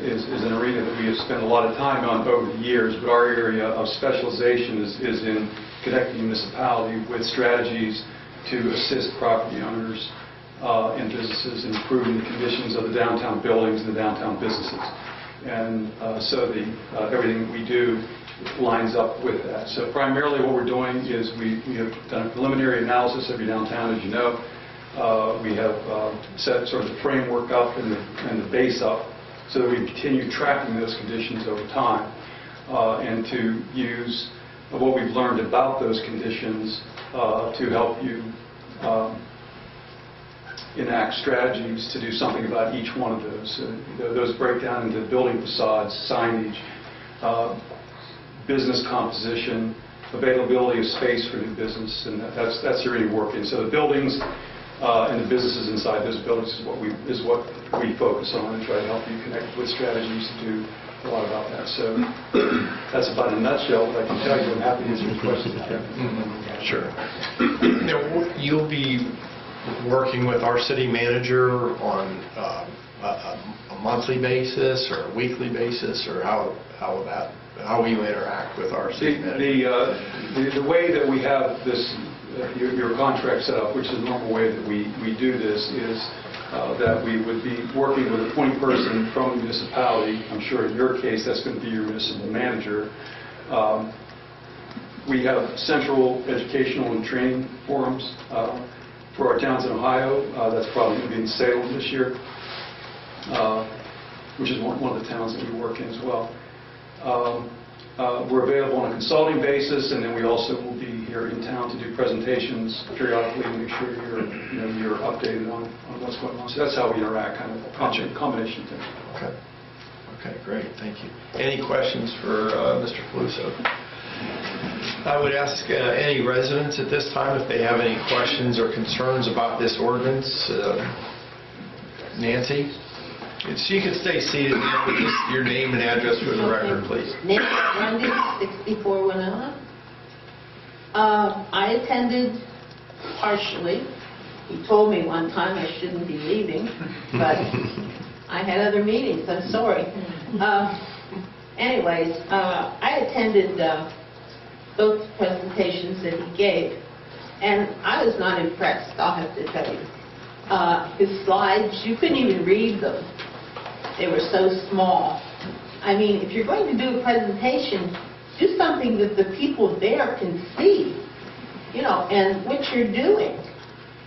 is an arena that we have spent a lot of time on over the years, but our area of specialization is in connecting the municipality with strategies to assist property owners and businesses in improving the conditions of the downtown buildings and the downtown businesses. And so everything that we do lines up with that. So primarily what we're doing is we have done a preliminary analysis of your downtown, as you know. We have set sort of the framework up and the base up so that we continue tracking those conditions over time and to use what we've learned about those conditions to help you enact strategies to do something about each one of those. Those break down into building facades, signage, business composition, availability of space for new business, and that's your area work in. So the buildings and the businesses inside those buildings is what we focus on and try to help you connect with strategies to do a lot about that. So that's about in a nutshell what I can tell you. I'm happy to answer your questions. Sure. You'll be working with our city manager on a monthly basis or a weekly basis, or how will you interact with our city manager? The way that we have this, your contract set up, which is the normal way that we do this, is that we would be working with a point person from the municipality. I'm sure in your case that's going to be your municipal manager. We have central educational and training forums for our towns in Ohio. That's probably going to be in Salem this year, which is one of the towns that we work in as well. We're available on a consulting basis, and then we also will be here in town to do presentations periodically and make sure you're updated on what's going on. So that's how we interact, kind of a combination of things. Okay. Okay, great, thank you. Any questions for Mr. Caluso? I would ask any residents at this time if they have any questions or concerns about this ordinance. Nancy? You can stay seated, but just your name and address for the record, please. Nancy Grundy, 64 Winona. I attended partially. He told me one time I shouldn't be leaving, but I had other meetings, I'm sorry. Anyways, I attended both presentations that he gave, and I was not impressed, I'll have to tell you. His slides, you couldn't even read them. They were so small. I mean, if you're going to do a presentation, do something that the people there can see, you know, and what you're doing.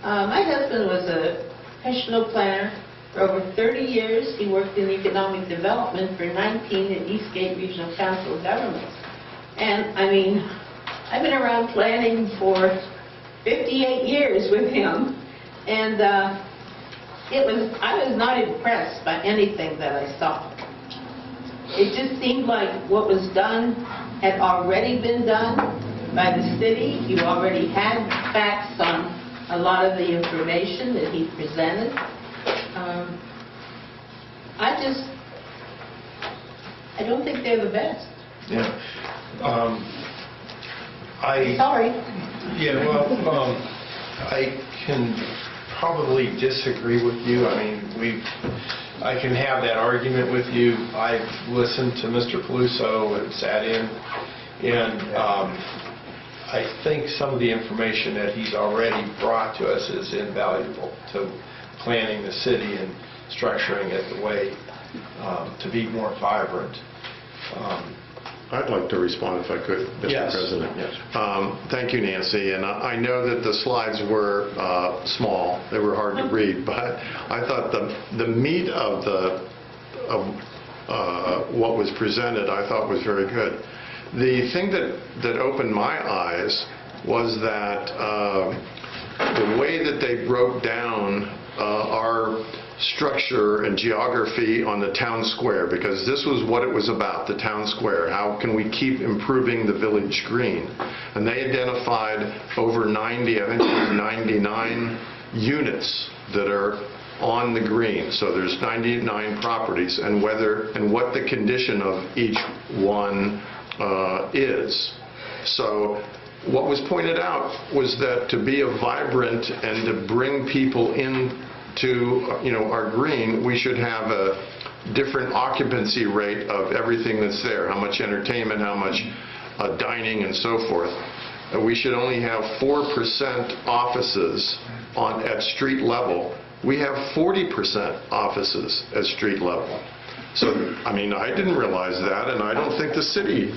My husband was a professional planner for over 30 years. He worked in economic development for 19 at Eastgate Regional Council of Governments. And, I mean, I've been around planning for 58 years with him, and I was not impressed by anything that I saw. It just seemed like what was done had already been done by the city. You already had facts on a lot of the information that he presented. I don't think they're the best. Yeah. Sorry. Yeah, well, I can probably disagree with you. I mean, I can have that argument with you. I've listened to Mr. Caluso and sat in, and I think some of the information that he's already brought to us is invaluable to planning the city and structuring it the way to be more vibrant. I'd like to respond if I could, Mr. Yes. President. Yes. Thank you, Nancy. And I know that the slides were small; they were hard to read. But I thought the meat of what was presented, I thought was very good. The thing that opened my eyes was that the way that they broke down our structure and geography on the town square, because this was what it was about, the town square. How can we keep improving the village green? And they identified over 90, I think it was 99 units that are on the green. So there's 99 properties, and what the condition of each one is. So what was pointed out was that to be a vibrant and to bring people in to our green, we should have a different occupancy rate of everything that's there, how much entertainment, how much dining and so forth. We should only have 4% offices at street level. We have 40% offices at street level. So, I mean, I didn't realize that, and I don't think the city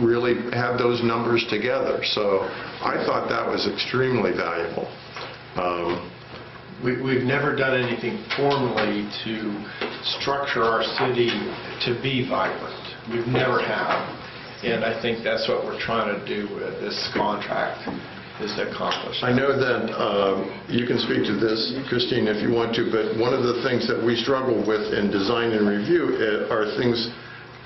really had those numbers together. So I thought that was extremely valuable. We've never done anything formally to structure our city to be vibrant. We've never have. And I think that's what we're trying to do with this contract, is to accomplish. I know that you can speak to this, Christine, if you want to, but one of the things that we struggle with in design and review are things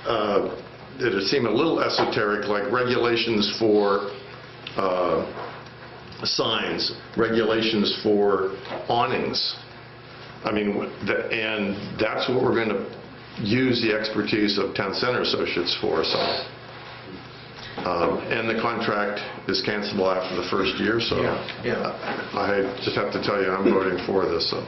that seem a little esoteric, like regulations for signs, regulations for awnings. I mean, and that's what we're going to use the expertise of Town Center Associates for. So, and the contract is cancelable after the first year, so I just have to tell you, I'm voting for this. So.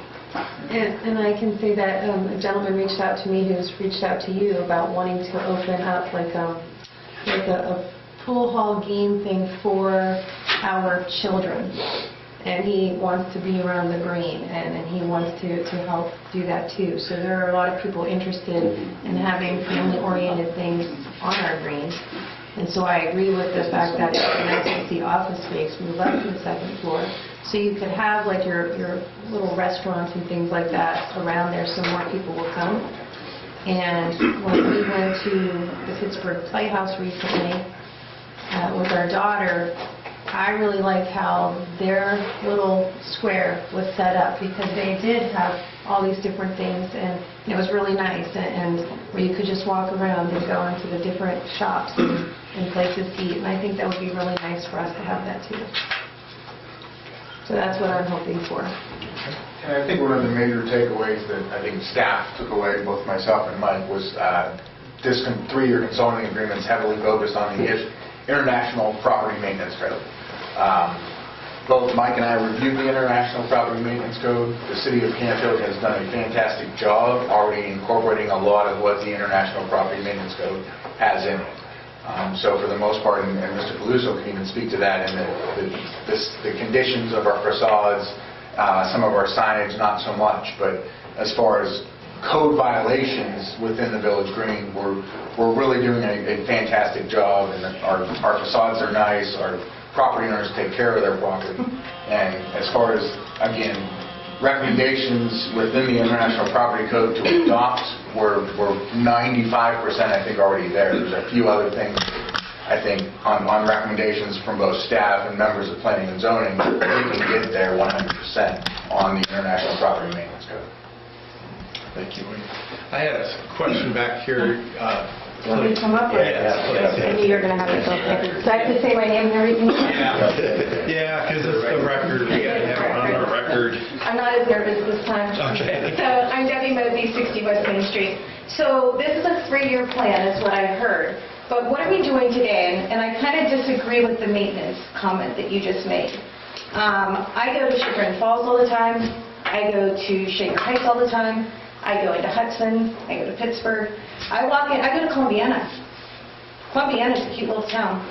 And I can say that a gentleman reached out to me who's reached out to you about wanting to open up like a pool hall game thing for our children. And he wants to be around the green, and he wants to help do that too. So there are a lot of people interested in having family-oriented things on our green. And so I agree with the fact that it's nice to see office space move up to the second floor. So you could have like your little restaurants and things like that around there so more people will come. And when we went to the Pittsburgh Playhouse recently with our daughter, I really liked how their little square was set up because they did have all these different things and it was really nice and where you could just walk around and go into the different shops and places to eat. And I think that would be really nice for us to have that too. So that's what I'm hoping for. And I think one of the major takeaways that I think staff took away, both myself and Mike, was this 3-year consulting agreement is heavily focused on the International Property Maintenance Code. Both Mike and I reviewed the International Property Maintenance Code. The City of Canfield has done a fantastic job already incorporating a lot of what the International Property Maintenance Code has in it. So for the most part, and Mr. Peluso can even speak to that, and the conditions of our facades, some of our signage, not so much, but as far as code violations within the Village Green, we're really doing a fantastic job, and our facades are nice, our property owners take care of their property. And as far as, again, recommendations within the International Property Code to adopt, we're 95%, I think, already there. There's a few other things, I think, on recommendations from both staff and members of Planning and Zoning, we can get there 100% on the International Property Maintenance Code. Thank you. I had a question back here. You want me to come up? I knew you were going to have to go there. So I have to say my name and everything? Yeah, because it's the record. We got to have it on the record. I'm not as nervous this time. Okay. So I'm Debbie Mosby, 60 West Main Street. So this is a 3-year plan is what I heard. But what are we doing today? And I kind of disagree with the maintenance comment that you just made. I go to Chagrin Falls all the time. I go to Shaker Heights all the time. I go into Hudson. I go to Pittsburgh. I go to Columbiana. Columbiana's a cute little town.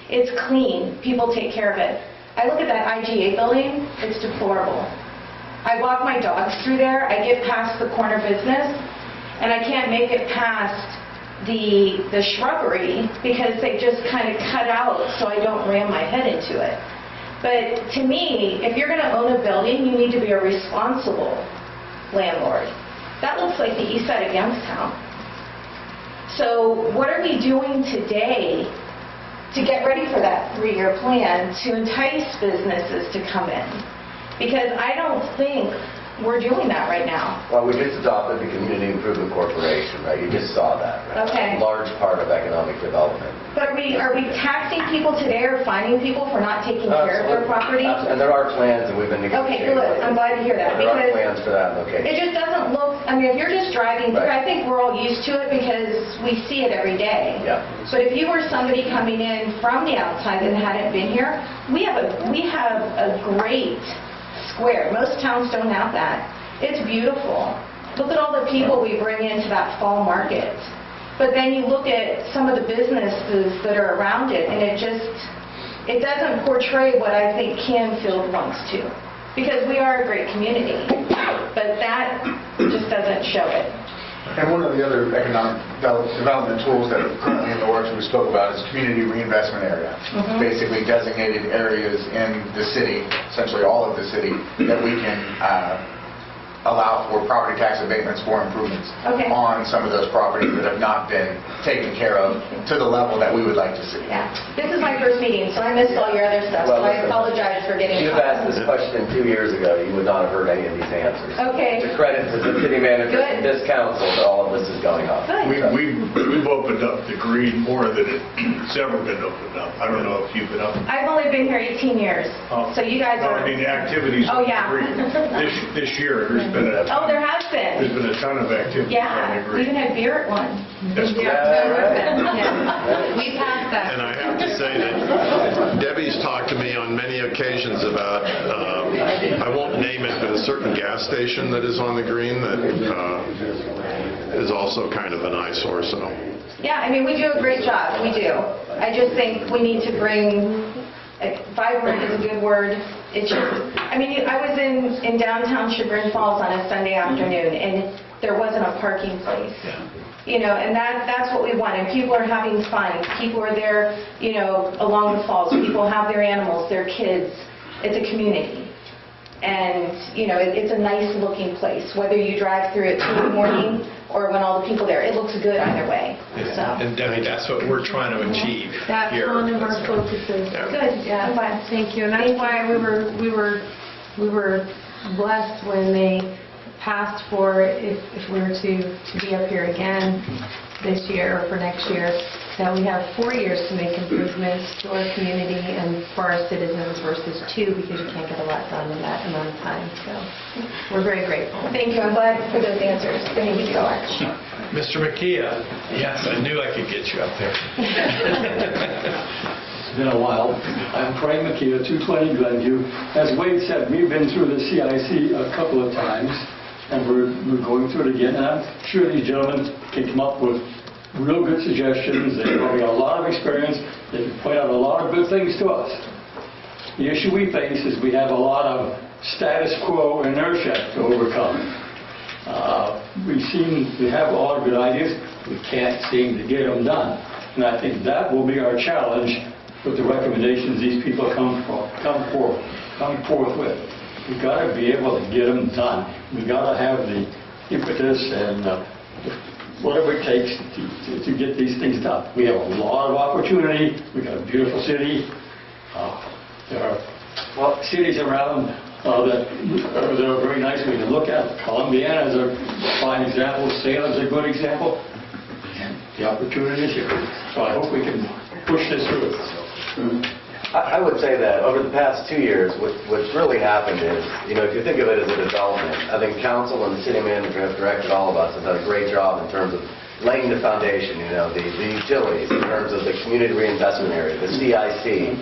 It's clean. People take care of it. I look at that IGA building. It's deplorable. I walk my dogs through there. I get past the corner business, and I can't make it past the shrubbery because they just kind of cut out so I don't ram my head into it. But to me, if you're going to own a building, you need to be a responsible landlord. That looks like the east side of Youngstown. So what are we doing today to get ready for that 3-year plan to entice businesses to come in? Because I don't think we're doing that right now. Well, we just adopted the Community Improvement Corporation, right? You just saw that, right? Okay. A large part of economic development. But are we taxing people today or fining people for not taking care of their property? And there are plans, and we've been negotiating. Okay, good. I'm glad to hear that. There are Because plans for that location. it just doesn't look, I mean, if you're just driving through, Right. I think we're all used to it because we see it every day. Yeah. But if you were somebody coming in from the outside that hadn't been here, we have a great square. Most towns don't have that. It's beautiful. Look at all the people we bring into that fall market. But then you look at some of the businesses that are around it, and it doesn't portray what I think Canfield wants to. Because we are a great community, but that just doesn't show it. And one of the other economic development tools that are currently in the works we spoke about is community reinvestment area. Basically designated areas in the city, essentially all of the city, that we can allow for property tax abatements for improvements on some of those properties that have not been taken care of to the level that we would like to see. Yeah. This is my first meeting, so I missed all your other stuff, so I apologize for getting... If you'd have asked this question 2 years ago, you would not have heard any of these answers. Okay. It's a credit to the city manager and this council that all of this is going on. We've opened up the green more than it's ever been opened up. I don't know if you've been up. I've only been here 18 years, so you guys No, are... I mean, the activities Oh, on yeah. the green. This year, there's been a... Oh, there has There's been. been a ton of activity on Yeah, the we green. even had beer at one. That's cool. We passed that. And I have to say that Debbie's talked to me on many occasions about, I won't name it, but a certain gas station that is on the green that is also kind of an eyesore, so. Yeah, I mean, we do a great job, we do. I just think we need to bring, vibrant is a good word. It's just, I mean, I was in downtown Chagrin Falls on a Sunday afternoon, and there wasn't a parking place. You know, and that's what we want, and people are having fun. People are there, you know, along the falls. People have their animals, their kids. It's a community. And, you know, it's a nice looking place, whether you drive through it 2 in the morning or when all the people there, it looks good either way, so. And Debbie, that's what we're trying to achieve That's here. one of our focuses. Yeah. Good, yeah, thank you. And that's why we were blessed when they passed for if we were to be up here again this year or for next year, that we have 4 years to make improvements to our community and for our citizens versus 2, because you can't get a lot done in that amount of time. So we're very grateful. Thank you, I'm glad for those answers. Thank you so much. Mr. McKeon, yes, I knew I could get you up there. It's been a while. I'm Frank McKeon, 220 Glenview. As Wade said, we've been through the CIC a couple of times, and we're going through it again. And I'm sure these gentlemen can come up with real good suggestions. They've probably got a lot of experience. They can point out a lot of good things to us. The issue we face is we have a lot of status quo inertia to overcome. We have a lot of good ideas. We can't seem to get them done. And I think that will be our challenge with the recommendations these people come forth with. We've got to be able to get them done. We've got to have the impetus and whatever it takes to get these things done. We have a lot of opportunity. We've got a beautiful city. There are cities around that are very nice we can look at. Columbiana is a fine example. Salem's a good example. And the opportunity is here. So I hope we can push this through. I would say that over the past 2 years, what's really happened is, you know, if you think of it as a development, I think council and the city manager have directed all of us and done a great job in terms of laying the foundation, you know, the utilities, in terms of the community reinvestment area, the CIC,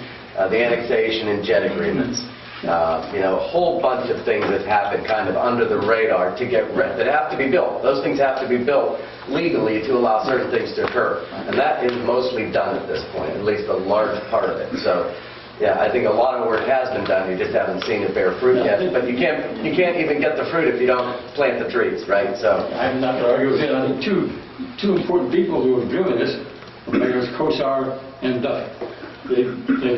the annexation and jet agreements. You know, a whole bunch of things that happen kind of under the radar to get that have to be built. Those things have to be built legally to allow certain things to occur. And that is mostly done at this point, at least a large part of it. So, yeah, I think a lot of work has been done. You just haven't seen it bear fruit yet. But you can't even get the fruit if you don't plant the trees, right? So I'm not going to argue with it. I think two important people who have driven this, Mayors Kosar and Duff. They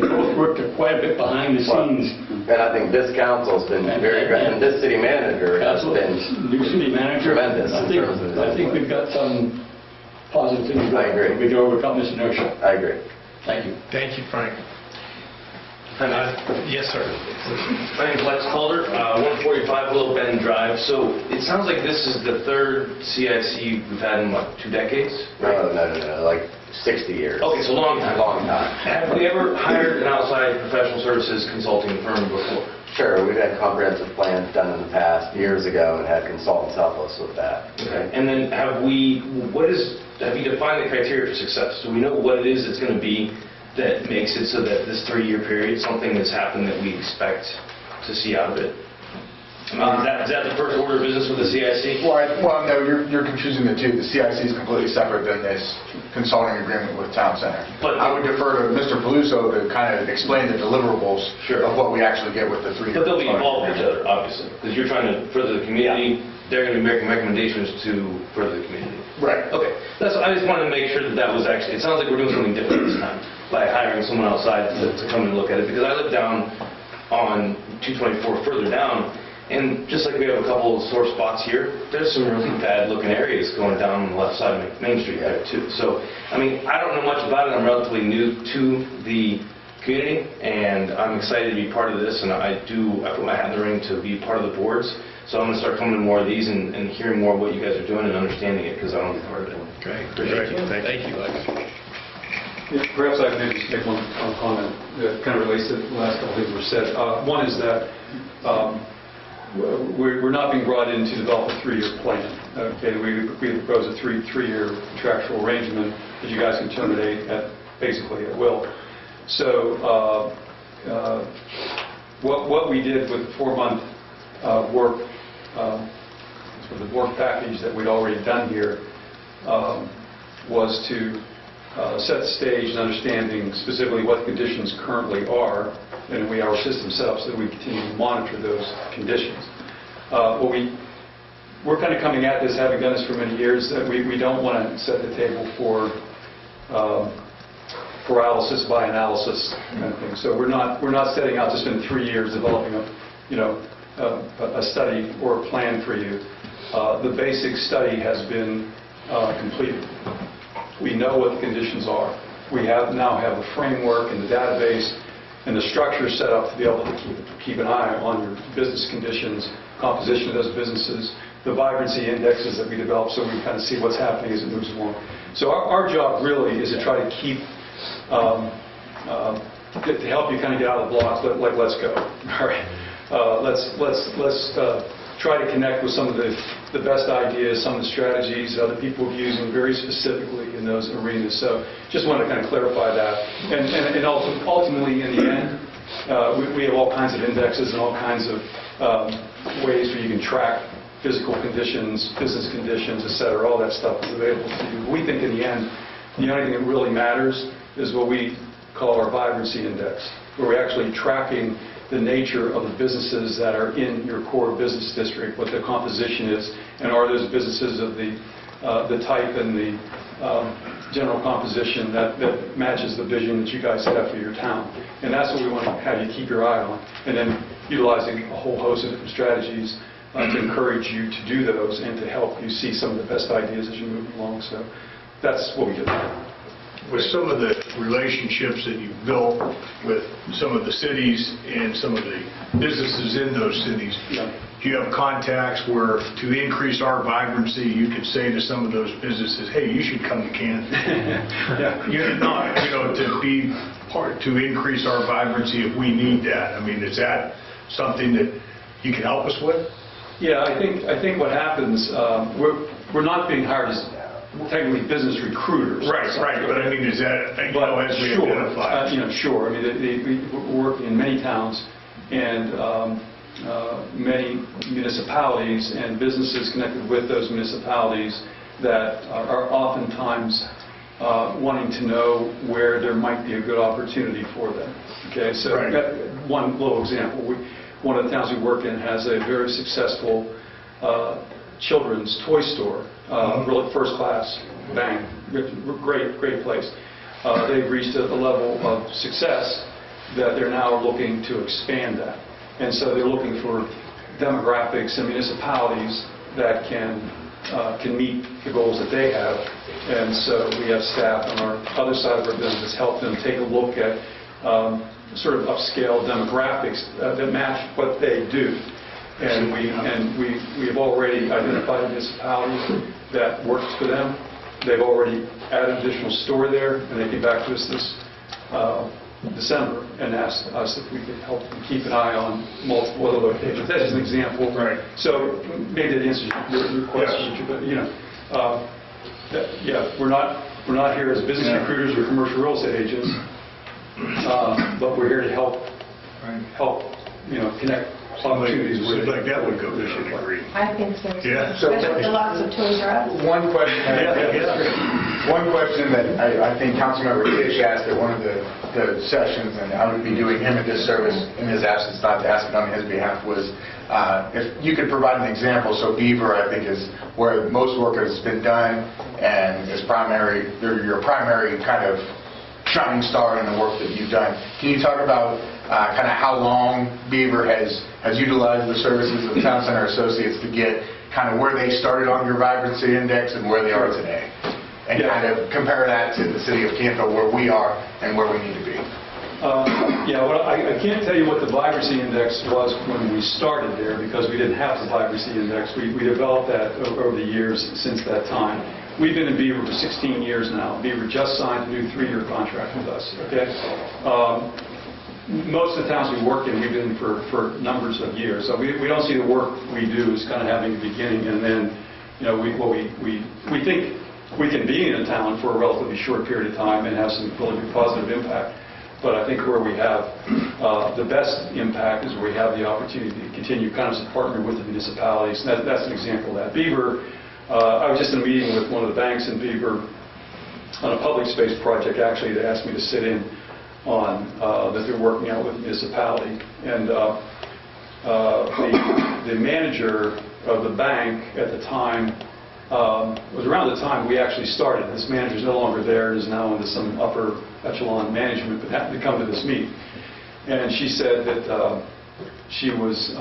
both worked quite a bit behind the scenes. And I think this council's been very great, and this city manager has been new city manager tremendous. I think we've got some positive things going. I agree. We can overcome this inertia. I agree. Thank you. Thank you, Frank. Yes, sir. My name's Lex Calder, 145 Willow Bend Drive. So it sounds like this is the third CIC we've had in, what, 2 decades? No, like 60 years. Okay, so long time. Long time. Have we ever hired an outside professional services consulting firm before? Sure, we've had comprehensive plans done in the past, years ago, and had consultants help us with that. Okay. And then have you defined the criteria for success? Do we know what it is that's going to be that makes it so that this 3-year period, something that's happened that we expect to see out of it? I mean, is that the first order of business with the CIC? Well, no, you're confusing the two. The CIC is completely separate than this consulting agreement with Town Center. But I would defer to Mr. Peluso to kind of explain the deliverables of what we actually get with the 3-year. But they'll be involved with each other, obviously, because you're trying to further the community. They're going to be making recommendations to further the community. Right. Okay. I just wanted to make sure that was actually, it sounds like we're doing something different this time by hiring someone outside to come and look at it, because I live down on 224 further down, and just like we have a couple of sore spots here, there's some really bad looking areas going down on the left side of Main Street there too. So, I mean, I don't know much about it. I'm relatively new to the community, and I'm excited to be part of this, and I put my hat in the ring to be part of the boards. So I'm going to start coming to more of these and hearing more of what you guys are doing and understanding it, because I want to be part of it. Great. Thank you, Lex. Yeah, perhaps I can maybe just make one comment that kind of relates to the last couple things were said. One is that we're not being brought in to develop a 3-year plan. Okay, we propose a three-year contractual arrangement that you guys can terminate at basically at will. So what we did with the 4-month work, sort of the work package that we'd already done here, was to set the stage and understanding specifically what the conditions currently are, and we have our system set up so that we continue to monitor those conditions. We're kind of coming at this, having done this for many years, that we don't want to set the table for paralysis by analysis kind of thing. So we're not setting out to spend 3 years developing a a study or a plan for you. The basic study has been completed. We know what the conditions are. We now have a framework and the database and the structure set up to be able to keep an eye on your business conditions, composition of those businesses, the vibrancy indexes that we develop, so we kind of see what's happening as it moves along. So our job really is to try to keep, to help you kind of get out of the blocks, like let's go. All right, let's try to connect with some of the best ideas, some of the strategies other people are using very specifically in those arenas. So just want to kind of clarify that. And ultimately, in the end, we have all kinds of indexes and all kinds of ways where you can track physical conditions, business conditions, et cetera. All that stuff is available to you. We think in the end, the only thing that really matters is what we call our vibrancy index, where we're actually tracking the nature of the businesses that are in your core business district, what the composition is, and are those businesses of the type and the general composition that matches the vision that you guys have for your town. And that's what we want to have you keep your eye on. And then utilizing a whole host of different strategies to encourage you to do those and to help you see some of the best ideas as you move along. So that's what we do. With some of the relationships that you've built with some of the cities and some of the businesses in those cities, do you have contacts where to increase our vibrancy, you could say to some of those businesses, hey, you should come to Canfield? To increase our vibrancy if we need that. I mean, is that something that you can help us with? Yeah, I think what happens, we're not being hired as technically business recruiters. Right. But I mean, is that, as we identify? Sure. I mean, we're working in many towns and many municipalities and businesses connected with those municipalities that are oftentimes wanting to know where there might be a good opportunity for them. Okay, so one little example. One of the towns we work in has a very successful children's toy store, really first-class, bang, great place. They've reached a level of success that they're now looking to expand that. And so they're looking for demographics and municipalities that can meet the goals that they have. And so we have staff on our other side of our business help them take a look at sort of upscale demographics that match what they do. And we have already identified municipalities that works for them. They've already added an additional store there, and they came back to us this December and asked us if we could help them keep an eye on multiple other locations. That's just an example. Right. So maybe that answers your question. Yes. We're not here as business recruiters or commercial real estate agents, but we're here to help connect opportunities. Seems like that would go to a degree. I think so. Yeah. Especially with the lots of Toys R Us. One question that I think Councilmember Tisch asked at one of the sessions, and I would be doing him a disservice in his absence not to ask it on his behalf, was if you could provide an example. So Beaver, I think, is where most work has been done and is your primary kind of shining star in the work that you've done. Can you talk about kind of how long Beaver has utilized the services of Town Center Associates to get kind of where they started on your vibrancy index and where they are today? And kind of compare that to the city of Canfield, where we are and where we need to be. Well, I can't tell you what the vibrancy index was when we started there because we didn't have the vibrancy index. We developed that over the years since that time. We've been in Beaver for 16 years now. Beaver just signed a new 3-year contract with us. Okay. Most of the towns we work in, we've been for numbers of years. So we don't see the work we do as kind of having a beginning and then, we think we can be in a town for a relatively short period of time and have some really positive impact. But I think where we have the best impact is where we have the opportunity to continue kind of to partner with the municipalities. And that's an example of that. Beaver, I was just in a meeting with one of the banks in Beaver on a public space project, actually, that asked me to sit in on that they're working out with the municipality. And the manager of the bank at the time was around the time we actually started. This manager is no longer there, is now into some upper echelon management, but happened to come to this meeting. And she said that she was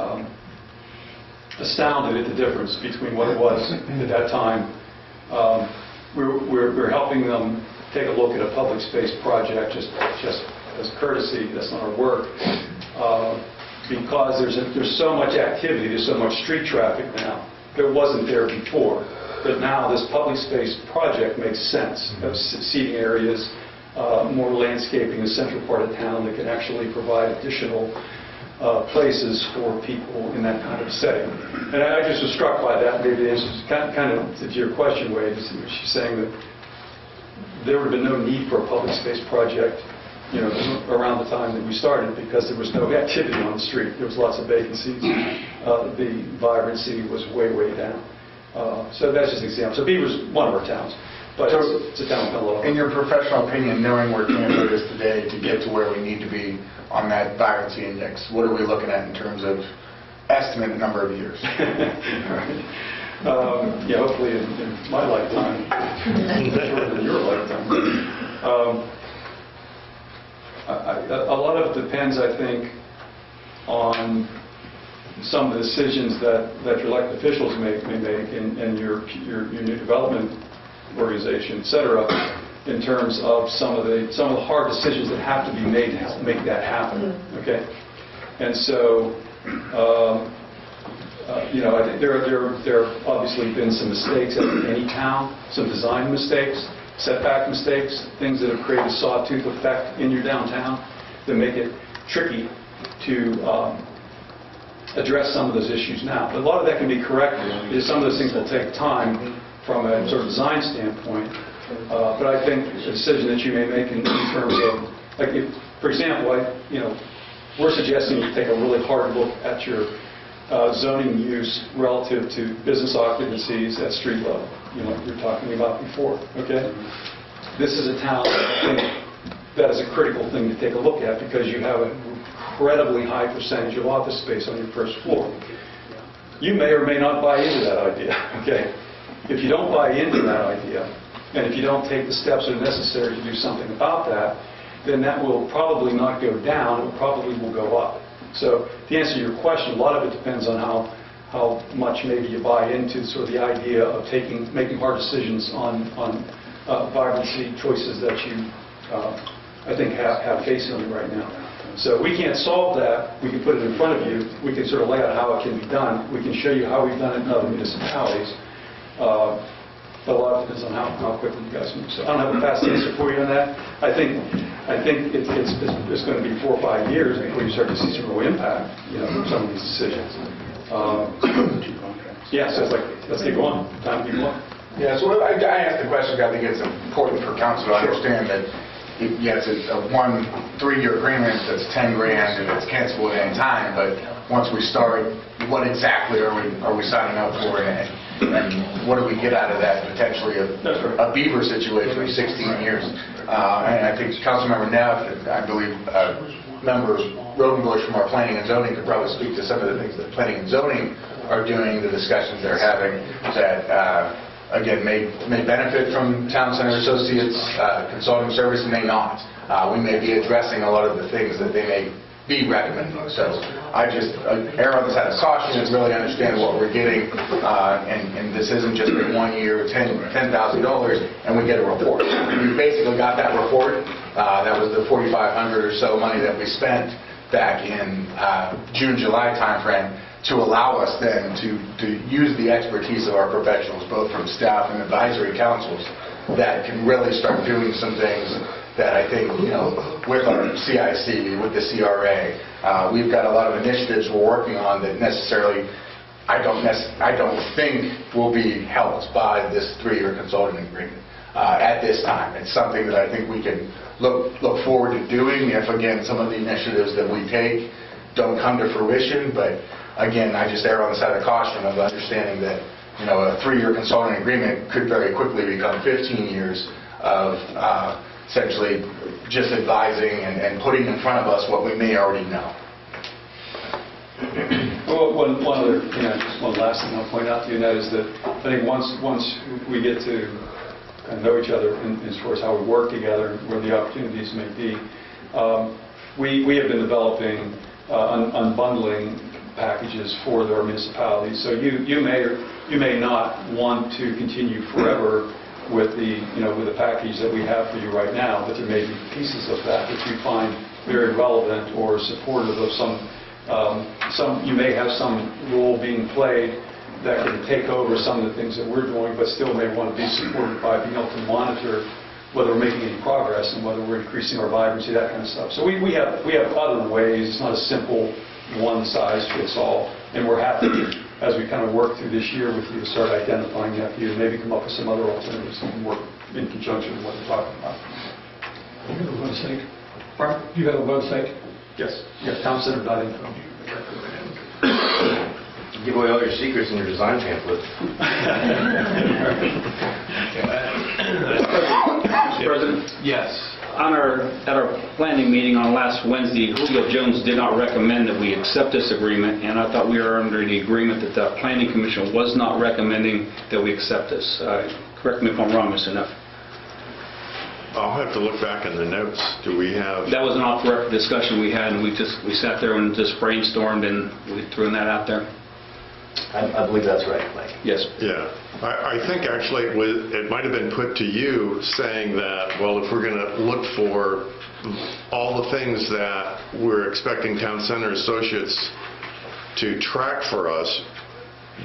astounded at the difference between what it was at that time. We're helping them take a look at a public space project just as courtesy. That's not our work. Because there's so much activity, there's so much street traffic now. It wasn't there before. But now this public space project makes sense. Of seating areas, more landscaping in the central part of town that can actually provide additional places for people in that kind of setting. And I just was struck by that. Maybe the answer is kind of to your question, Wade. She's saying that there would have been no need for a public space project, around the time that we started, because there was no activity on the street. There was lots of vacancies. The vibrancy was way, way down. So that's just an example. So Beaver's one of our towns, but it's a town below. In your professional opinion, knowing where Canfield is today to get to where we need to be on that vibrancy index, what are we looking at in terms of estimate number of years? Right. Hopefully in my lifetime, shorter than your lifetime. A lot of it depends, I think, on some of the decisions that your elected officials may make and your new development organization, et cetera, in terms of some of the hard decisions that have to be made to help make that happen. Okay, and so I think there have obviously been some mistakes in any town, some design mistakes, setback mistakes, things that have created a sawtooth effect in your downtown that make it tricky to address some of those issues now. But a lot of that can be corrected. Some of those things will take time from a sort of design standpoint. But I think the decision that you may make in terms of, like, if, for example, we're suggesting you take a really hard look at your zoning use relative to business occupancies at street level. You were talking about before, okay? This is a town that I think that is a critical thing to take a look at, because you have an incredibly high percentage of office space on your first floor. You may or may not buy into that idea, okay? If you don't buy into that idea, and if you don't take the steps that are necessary to do something about that, then that will probably not go down, it probably will go up. So to answer your question, a lot of it depends on how much maybe you buy into sort of the idea of making hard decisions on vibrancy choices that you, I think, have facing you right now. So we can't solve that. We can put it in front of you. We can sort of lay out how it can be done. We can show you how we've done it in other municipalities. But a lot depends on how quickly you guys move. So I don't have a fast answer for you on that. I think it's going to be 4 or 5 years before you start to see some real impact, from some of these decisions. So it's like, let's get going. Time to get going. Yeah, so I asked the question because I think it's important for council to understand that, yes, it's a 3-year agreement that's $10,000 and it's cancelable at any time, but once we start, what exactly are we signing up for, and what do we get out of that, potentially a Beaver situation of 16 years? And I think Councilmember Neff, and I believe Member Rodenbush from our Planning and Zoning could probably speak to some of the things that Planning and Zoning are doing, the discussions they're having that, again, may benefit from Town Center Associates consulting service, may not. We may be addressing a lot of the things that they may be recommending. So I just err on the side of caution and really understand what we're getting, and this isn't just a 1 year, $10,000, and we get a report. We basically got that report. That was the $4,500 or so money that we spent back in June, July timeframe, to allow us then to use the expertise of our professionals, both from staff and advisory councils, that can really start doing some things that I think, with our CIC, with the CRA, we've got a lot of initiatives we're working on that necessarily I don't think will be helped by this 3-year consulting agreement at this time. It's something that I think we can look forward to doing if, again, some of the initiatives that we take don't come to fruition. But again, I just err on the side of caution of understanding that a 3-year consulting agreement could very quickly become 15 years of essentially just advising and putting in front of us what we may already know. Well, one last thing I'll point out to you, and that is that I think once we get to kind of know each other as far as how we work together, where the opportunities may be, we have been developing unbundling packages for their municipalities. So you may not want to continue forever with the package that we have for you right now, but there may be pieces of that you find very relevant or supportive of you may have some role being played that can take over some of the things that we're doing, but still may want to be supported by being able to monitor whether we're making any progress and whether we're increasing our vibrancy, that kind of stuff. So we have other ways. It's not a simple one-size-fits-all, and we're happy as we kind of work through this year with you to start identifying that for you and maybe come up with some other alternatives and work in conjunction with what we're talking about. You have a website? Pardon? You have a website? Yes. Town-center.info. Give away all your secrets in your design pamphlet. President? Yes. At our planning meeting on last Wednesday, Julio Jones did not recommend that we accept this agreement, and I thought we were under the agreement that the Planning Commission was not recommending that we accept this. Correct me if I'm wrong, Mr. Neff. I'll have to look back in the notes. Do we have... That was an off-the-record discussion we had, and we sat there and just brainstormed, and we threw that out there. I believe that's right, Mike. Yes. Yeah. I think actually it might have been put to you saying that, well, if we're going to look for all the things that we're expecting Town Center Associates to track for us,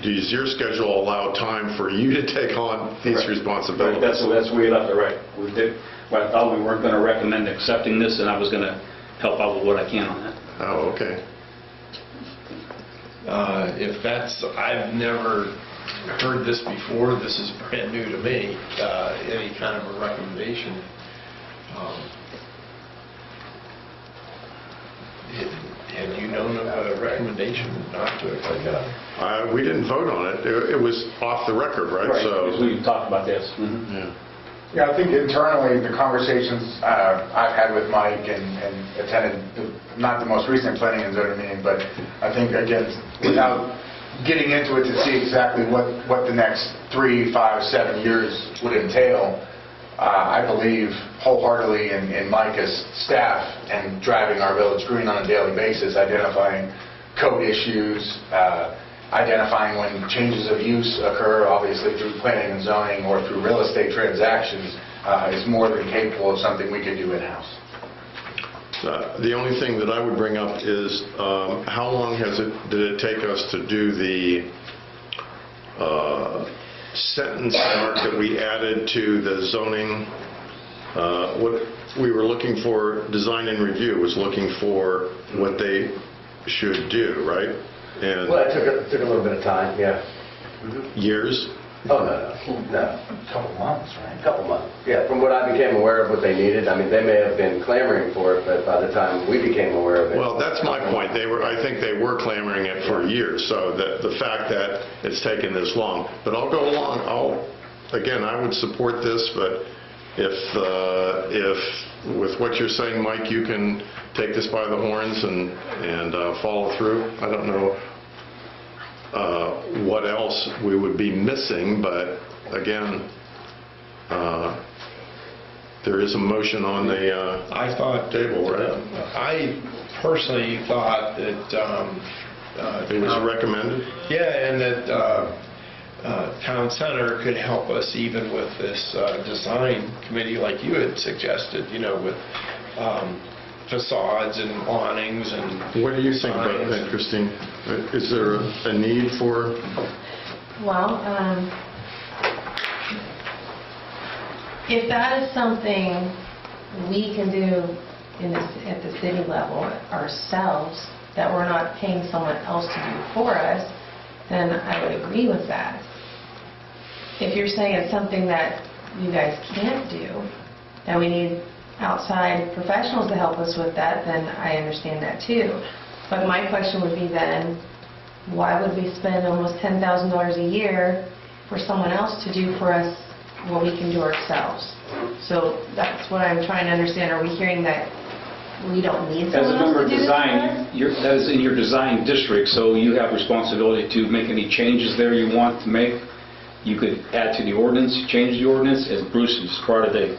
does your schedule allow time for you to take on these responsibilities? Right. That's where we left it, right. We did. Well, I thought we weren't going to recommend accepting this, and I was going to help out with what I can on that. Oh, okay. If that's, I've never heard this before, this is brand new to me, any kind of a recommendation. Had you known of a recommendation not to accept? We didn't vote on it. It was off the record, right? Right, So because we talked about this. Yeah. Yeah, I think internally, the conversations I've had with Mike and attended, not the most recent planning and zoning meeting, but I think, again, without getting into it to see exactly what the next 3, 5, 7 years would entail, I believe wholeheartedly in Mike as staff and driving our village green on a daily basis, identifying code issues, identifying when changes of use occur, obviously through planning and zoning or through real estate transactions, is more than capable of something we could do in-house. The only thing that I would bring up is how long did it take us to do the sentence mark that we added to the zoning? What we were looking for, design and review was looking for what they should do, right? And Well, it took a little bit of time, yeah. years? Oh, no. A couple months, right? A couple months. Yeah, from what I became aware of what they needed, I mean, they may have been clamoring for it, but by the time we became aware of it... Well, that's my point. I think they were clamoring it for years, so the fact that it's taken this long. But I'll go along. Again, I would support this, but if with what you're saying, Mike, you can take this by the horns and follow through. I don't know what else we would be missing, but again, there is a motion on the table, right? I personally thought that it was recommended. Yeah, and that Town Center could help us even with this design committee like you had suggested, with facades and awnings and... What do you think about that, Christine? Is there a need for... Well, if that is something we can do at the city level ourselves, that we're not paying someone else to do for us, then I would agree with that. If you're saying it's something that you guys can't do, and we need outside professionals to help us with that, then I understand that too. But my question would be then, why would we spend almost $10,000 a year for someone else to do for us what we can do ourselves? So that's what I'm trying to understand. Are we hearing that we don't need As a someone member else of to do this for us? design, that is in your design district, so you have responsibility to make any changes there you want to make. You could add to the ordinance, change the ordinance, as Bruce is part of the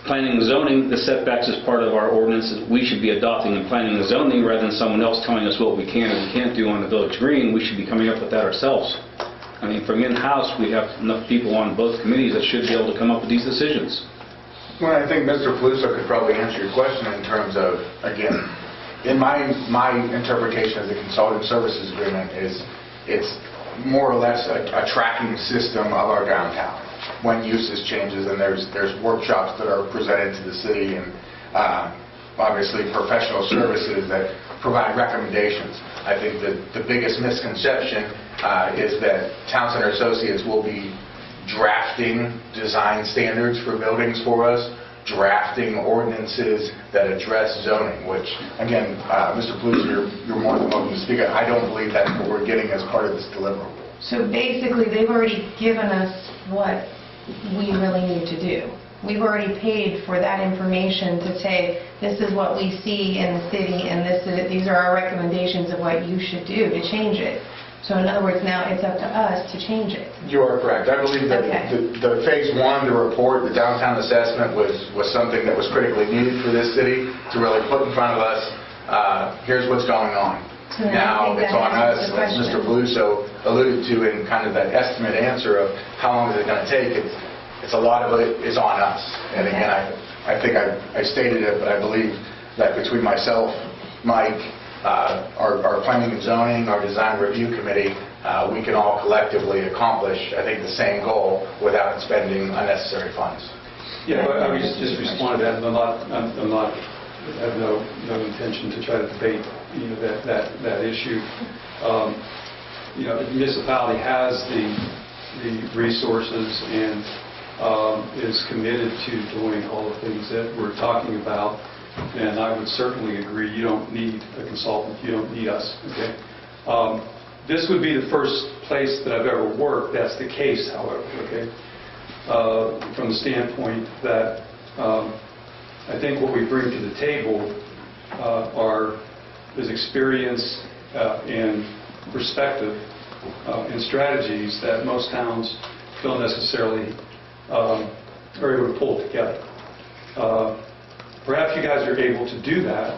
planning and zoning, the setbacks is part of our ordinances. We should be adopting in planning and zoning rather than someone else telling us what we can and can't do on the village green. We should be coming up with that ourselves. I mean, from in-house, we have enough people on both committees that should be able to come up with these decisions. Well, I think Mr. Paluso could probably answer your question in terms of, again, in my interpretation of the consulting services agreement is it's more or less a tracking system of our downtown when uses changes, and there's workshops that are presented to the city, and obviously professional services that provide recommendations. I think that the biggest misconception is that Townsend Associates will be drafting design standards for buildings for us, drafting ordinances that address zoning, which, again, Mr. Paluso, you're more than welcome to speak. I don't believe that's what we're getting as part of this deliverable. So basically, they've already given us what we really need to do. We've already paid for that information to say, this is what we see in the city, and these are our recommendations of what you should do to change it. So in other words, now it's up to us to change it. You are correct. I believe that the phase one, the report, the downtown assessment was something that was critically needed for this city to really put in front of us, here's what's going on. So now it's on us, as Mr. Paluso alluded to in kind of that estimate answer of how long is it going to take. It's a lot of it is on us. And again, I think I stated it, but I believe that between myself, Mike, our planning and zoning, our design review committee, we can all collectively accomplish, I think, the same goal without spending unnecessary funds. Yeah, but I would just respond to that. I have no intention to try to debate that issue. The municipality has the resources and is committed to doing all the things that we're talking about. And I would certainly agree, you don't need a consultant, you don't need us, okay? This would be the first place that I've ever worked that's the case, however, okay? From the standpoint that I think what we bring to the table is experience and perspective and strategies that most towns don't necessarily are able to pull together. Perhaps you guys are able to do that,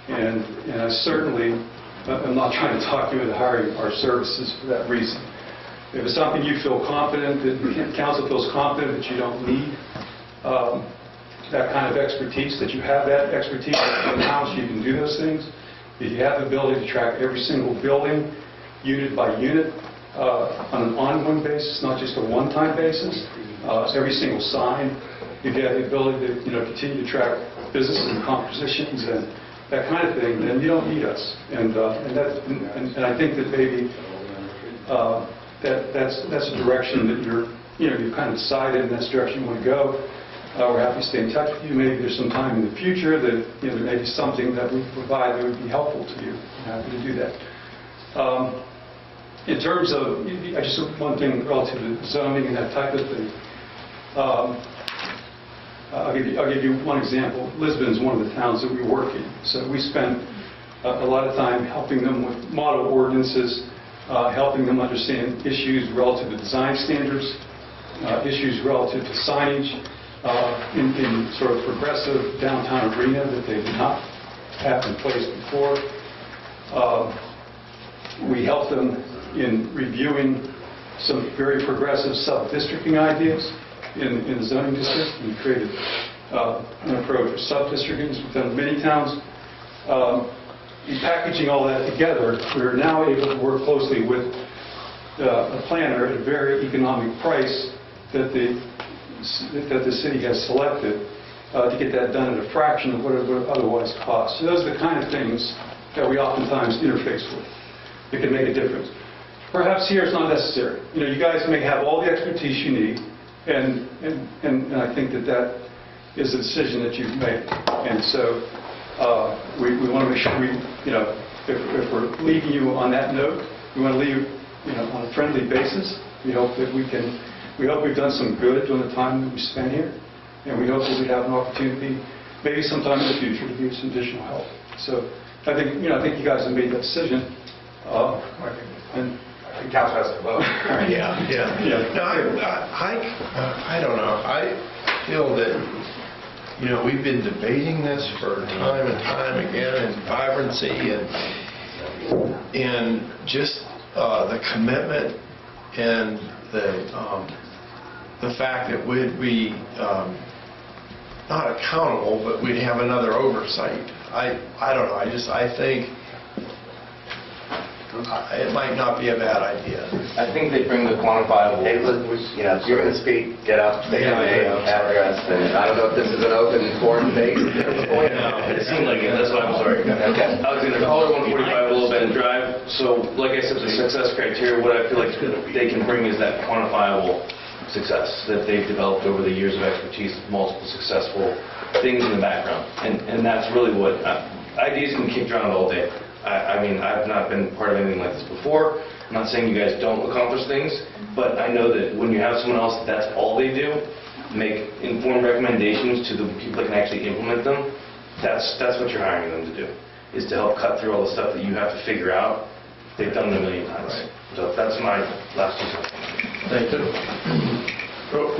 and I certainly am not trying to talk you into hiring our services for that reason. If it's something you feel confident, that the council feels confident that you don't need that kind of expertise, that you have that expertise in-house, you can do those things, if you have the ability to track every single building, unit by unit, on an ongoing basis, not just a one-time basis, every single sign, if you have the ability to continue to track businesses and compositions and that kind of thing, then you don't need us. And I think that maybe that's a direction that you've kind of decided, and that's the direction you want to go. We're happy to stay in touch with you. Maybe there's some time in the future that there may be something that we can provide that would be helpful to you. I'm happy to do that. In terms of, just one thing relative to zoning and that type of thing. I'll give you one example. Lisbon is one of the towns that we work in. So we spent a lot of time helping them with model ordinances, helping them understand issues relative to design standards, issues relative to signage, in sort of progressive downtown arena that they did not have in place before. We helped them in reviewing some very progressive sub-districting ideas in the zoning district. We created an approach for sub-districting within many towns. In packaging all that together, we're now able to work closely with a planner at a very economic price that the city has selected to get that done at a fraction of what it would otherwise cost. So those are the kind of things that we oftentimes interface with that can make a difference. Perhaps here it's not necessary. You guys may have all the expertise you need, and I think that is a decision that you've made. And so we want to make sure if we're leaving you on that note, we want to leave on a friendly basis. We hope that we've done some good during the time that we spent here, and we hope that we have an opportunity, maybe sometime in the future, to give some additional help. So I think you guys have made that decision. And I think council has to vote. Yeah. No, I don't know. I feel that You know, we've been debating this for time and time again, and vibrancy and just the commitment and the fact that we'd be not accountable, but we'd have another oversight. I don't know. I think it might not be a bad idea. I think they bring the quantifiable. Hey, look, you know, if you're going to speak, get up, state your name, address, and I don't know if this is an open forum date. It seemed like it, that's why I'm sorry. Okay. I was going to call it 145 a little bit and drive, so like I said, the success criteria, what I feel like they can bring is that quantifiable success that they've developed over the years of expertise, multiple successful things in the background. And that's really what, ideas can kick around all day. I mean, I've not been part of anything like this before. I'm not saying you guys don't accomplish things, but I know that when you have someone else that's all they do, make informed recommendations to the people that can actually implement them, that's what you're hiring them to do, is to help cut through all the stuff that you have to figure out. They've done it a million times. Right. So that's my last 2 cents. Thank you.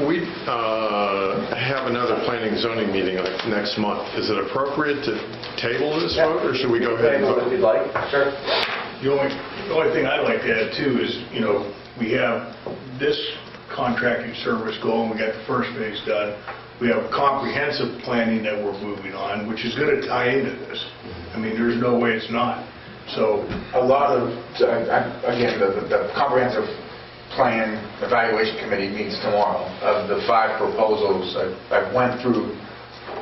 We have another planning and zoning meeting next month. Is it appropriate to table this vote, or should we go ahead and vote? If you'd like. Sure. The only thing I'd like to add too is, you know, we have this contracting service going, we got the first phase done. We have comprehensive planning that we're moving on, which is going to tie into this. I mean, there's no way it's not. So A lot of, again, the comprehensive plan evaluation committee meets tomorrow. Of the 5 proposals, I've went through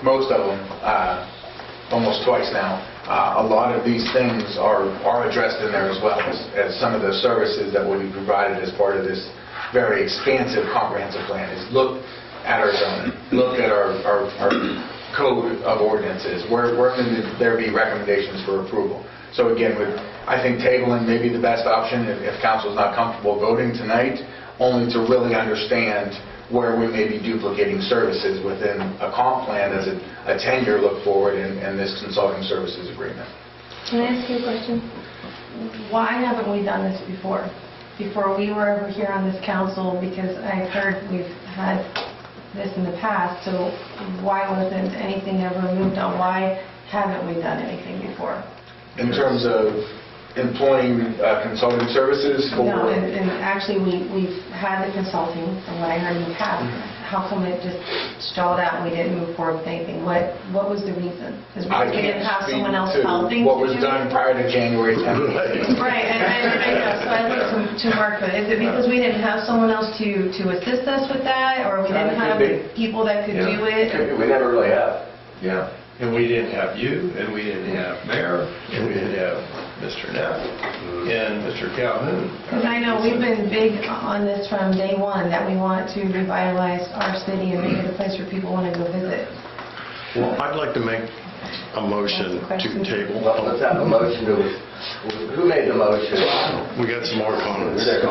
most of them almost twice now. A lot of these things are addressed in there as well as some of the services that will be provided as part of this very expansive comprehensive plan. Is look at our zoning, look at our code of ordinances. Where can there be recommendations for approval? So again, I think tabling may be the best option if council's not comfortable voting tonight, only to really understand where we may be duplicating services within a comp plan as a 10-year look forward in this consulting services agreement. Can I ask you a question? Why haven't we done this before? Before we were ever here on this council, because I've heard we've had this in the past, so why wasn't anything ever moved on? Why haven't we done anything before? In terms of employing consulting services for... No, and actually we've had the consulting, from what I heard in the past. How come it just stalled out and we didn't move forward with anything? What was the reason? Because we didn't have someone else helping? What was done prior to January 10th. Right, and I know, so I looked to Mark for it. Is it because we didn't have someone else to assist us with that, or we didn't have people that could do it? We never really have. Yeah. And we didn't have you, and we didn't have Mayor, and we didn't have Mr. Neff and Mr. Calhoun. Because I know we've been big on this from day one, that we want to revitalize our city and make it a place where people want to go visit. Well, I'd like to make a motion to table. Well, let's have a motion to... Who made the motion? We got some more comments. Yeah.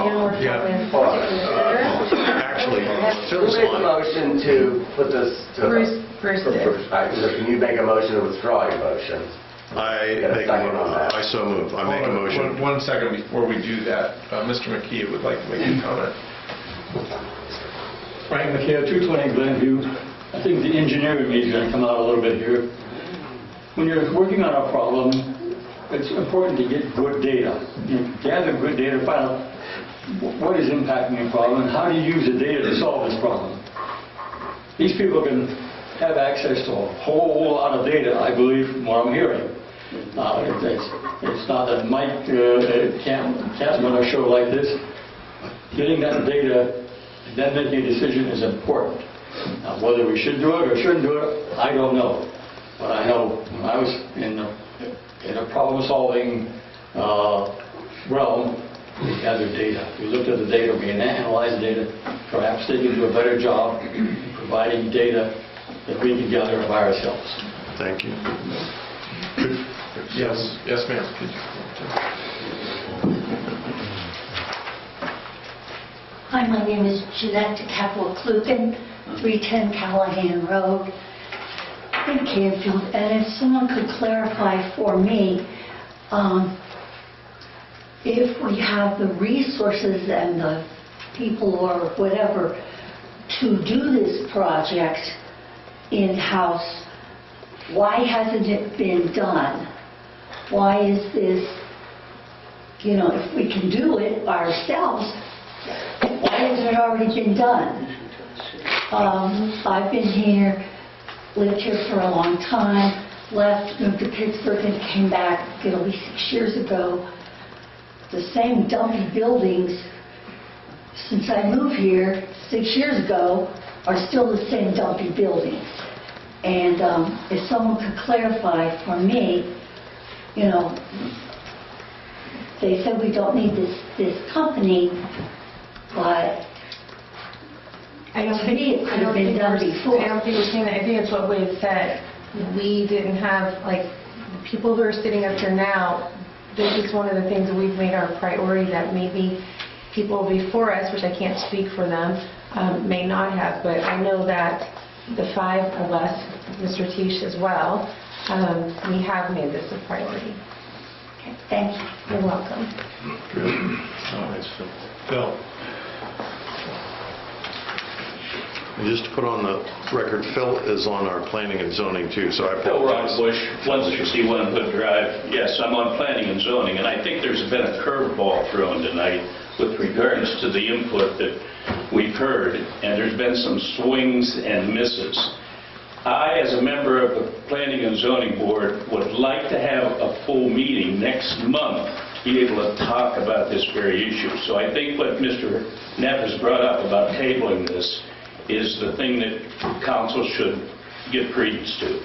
Actually, Who made the motion to put this to... Bruce did. All right, so can you make a motion to withdraw your motion? I so move. I make a motion. One second before we do that. Mr. McKee would like to make a comment. Frank McKee, 220 Glenview. I think the engineering is going to come out a little bit here. When you're working on a problem, it's important to get good data. You gather good data, find out what is impacting the problem and how do you use the data to solve this problem. These people can have access to a whole lot of data, I believe, from what I'm hearing. It's not that Mike can't run a show like this. Getting that data and then making a decision is important. Now, whether we should do it or shouldn't do it, I don't know. But I know when I was in a problem-solving realm, we gathered data. We looked at the data, we analyzed the data. Perhaps they can do a better job providing data that we can gather by ourselves. Thank you. Yes, ma'am. Hi, my name is Jeanette DeCapua-Kluken, 310 Callahan Road in Canfield. And if someone could clarify for me, if we have the resources and the people or whatever to do this project, in-house. Why hasn't it been done? Why is this, if we can do it ourselves, why hasn't it already been done? I've been here, lived here for a long time, left, moved to Pittsburgh, and came back, it'll be 6 years ago. The same dumpy buildings, since I moved here 6 years ago, are still the same dumpy buildings. And if someone could clarify for me, they said we don't need this company, but to me it could have been done before. I don't think we're saying that. I think it's what Wade said. We didn't have, the people who are sitting up here now, this is one of the things that we've made our priority that maybe people before us, which I can't speak for them, may not have. But I know that the 5 of us, Mr. Tisch as well, we have made this a priority. Okay, thank you. You're welcome. Phil? And just to put on the record, Phil is on our planning and zoning too, so I Phil apologize. Bush, 161 Hood Drive. Yes, I'm on planning and zoning, and I think there's been a curveball thrown tonight with regards to the input that we've heard, and there's been some swings and misses. I, as a member of the Planning and Zoning Board, would like to have a full meeting next month to be able to talk about this very issue. So I think what Mr. Neff has brought up about tabling this is the thing that council should give credence to.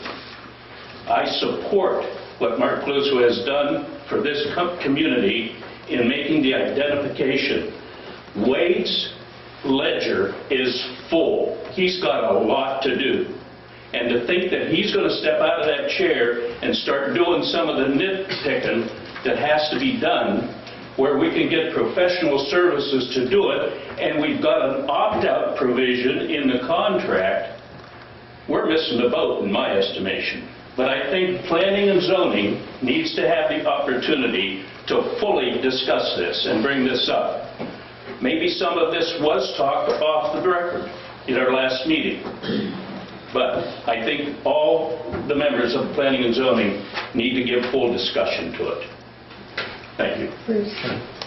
I support what Mark Caluso has done for this community in making the identification. Wade's ledger is full. He's got a lot to do. And to think that he's going to step out of that chair and start doing some of the nitpicking that has to be done, where we can get professional services to do it, and we've got an opt-out provision in the contract, we're missing the boat in my estimation. But I think planning and zoning needs to have the opportunity to fully discuss this and bring this up. Maybe some of this was talked off the record in our last meeting. But I think all the members of planning and zoning need to give full discussion to it. Thank you. Bruce,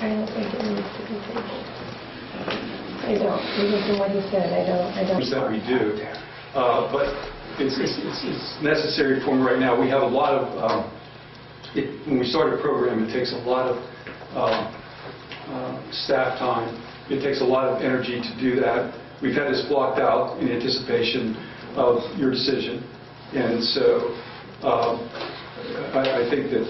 I don't think it needs to be tabled. I don't. Even from what he said, I don't. That we do. But it's necessary for me right now. We have a lot of, when we start a program, it takes a lot of staff time. It takes a lot of energy to do that. We've had this blocked out in anticipation of your decision. And so I think that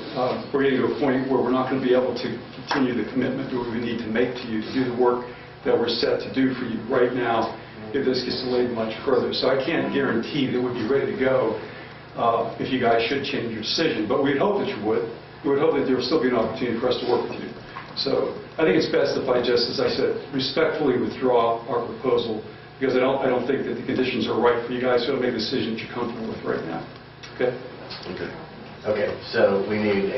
we're getting to a point where we're not going to be able to continue the commitment that we need to make to you to do the work that we're set to do for you right now if this gets delayed much further. So I can't guarantee that we'd be ready to go if you guys should change your decision. But we'd hope that you would. We would hope that there would still be an opportunity for us to work with you. So I think it's best if I just, as I said, respectfully withdraw our proposal, because I don't think that the conditions are right for you guys to make a decision that you're comfortable with right now. Okay? Okay, so we need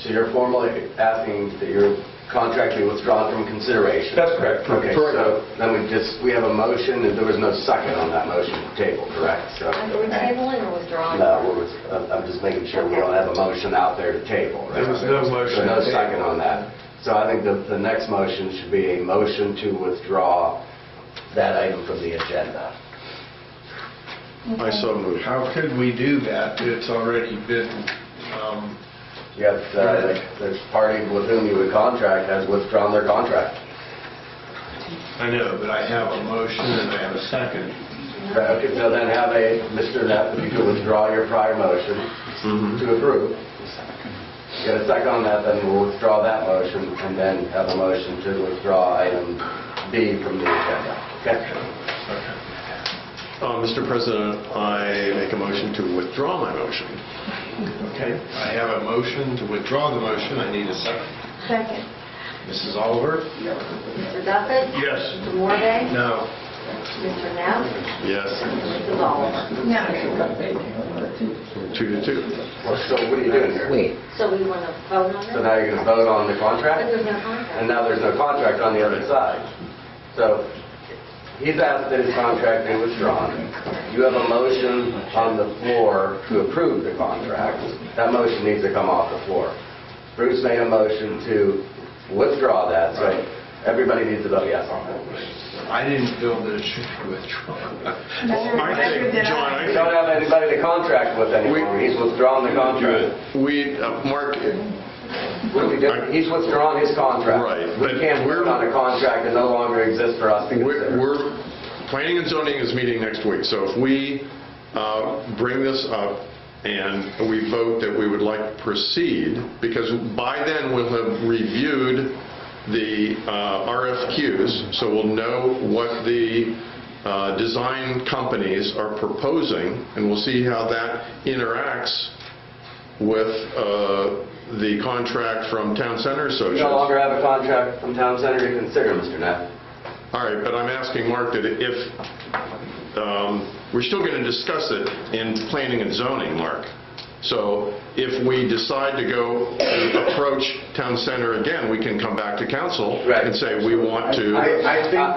so you're formally asking that your contract be withdrawn from consideration. That's correct. Okay, so then we have a motion, and there was no second on that motion to table, correct? So, Are we tabling or withdrawing? no, I'm just making sure we don't have a motion out there to table, right? There was no motion So no to table. second on that. So I think the next motion should be a motion to withdraw that item from the agenda. I so moved. How could we do that? It's already been, Yes, the party with whom you would contract has withdrawn their contract. I know, but I have a motion and I have a second. Okay, so then have Mr. Neff, if you could withdraw your prior motion to approve. Get a second on that, then we'll withdraw that motion, and then have a motion to withdraw item B from the agenda. Okay? Mr. President, I make a motion to withdraw my motion. Okay, I have a motion to withdraw the motion. I need a second. Second. Mrs. Oliver? Mr. Duffett? Yes. Mr. Morvay? No. Mr. Neff? Yes. Mrs. Oliver? No. 2-2. So what are you doing here? So we want to vote on it? So now you're going to vote on the But contract? there's no contract. And now there's no contract on the other side. So He's asked that his contract be withdrawn. You have a motion on the floor to approve the contract. That motion needs to come off the floor. Bruce made a motion to withdraw that, so everybody needs to vote yes on that. I didn't feel that it should be withdrawn. I think, John, We don't have anybody to contract with anymore. He's withdrawn the contract. Mark, What do we do? He's withdrawn his contract. Right, We but can't work on a contract that no longer exists for us to consider. Planning and zoning is meeting next week, so if we bring this up and we vote that we would like to proceed, because by then we'll have reviewed the RFQs, so we'll know what the design companies are proposing, and we'll see how that interacts with the contract from Town Center We Associates. no longer have a contract from Town Center to consider, Mr. Neff. All right, but I'm asking Mark that if, we're still going to discuss it in planning and zoning, Mark. So if we decide to go approach Town Center again, we can come back to council and say we want to. I think 100%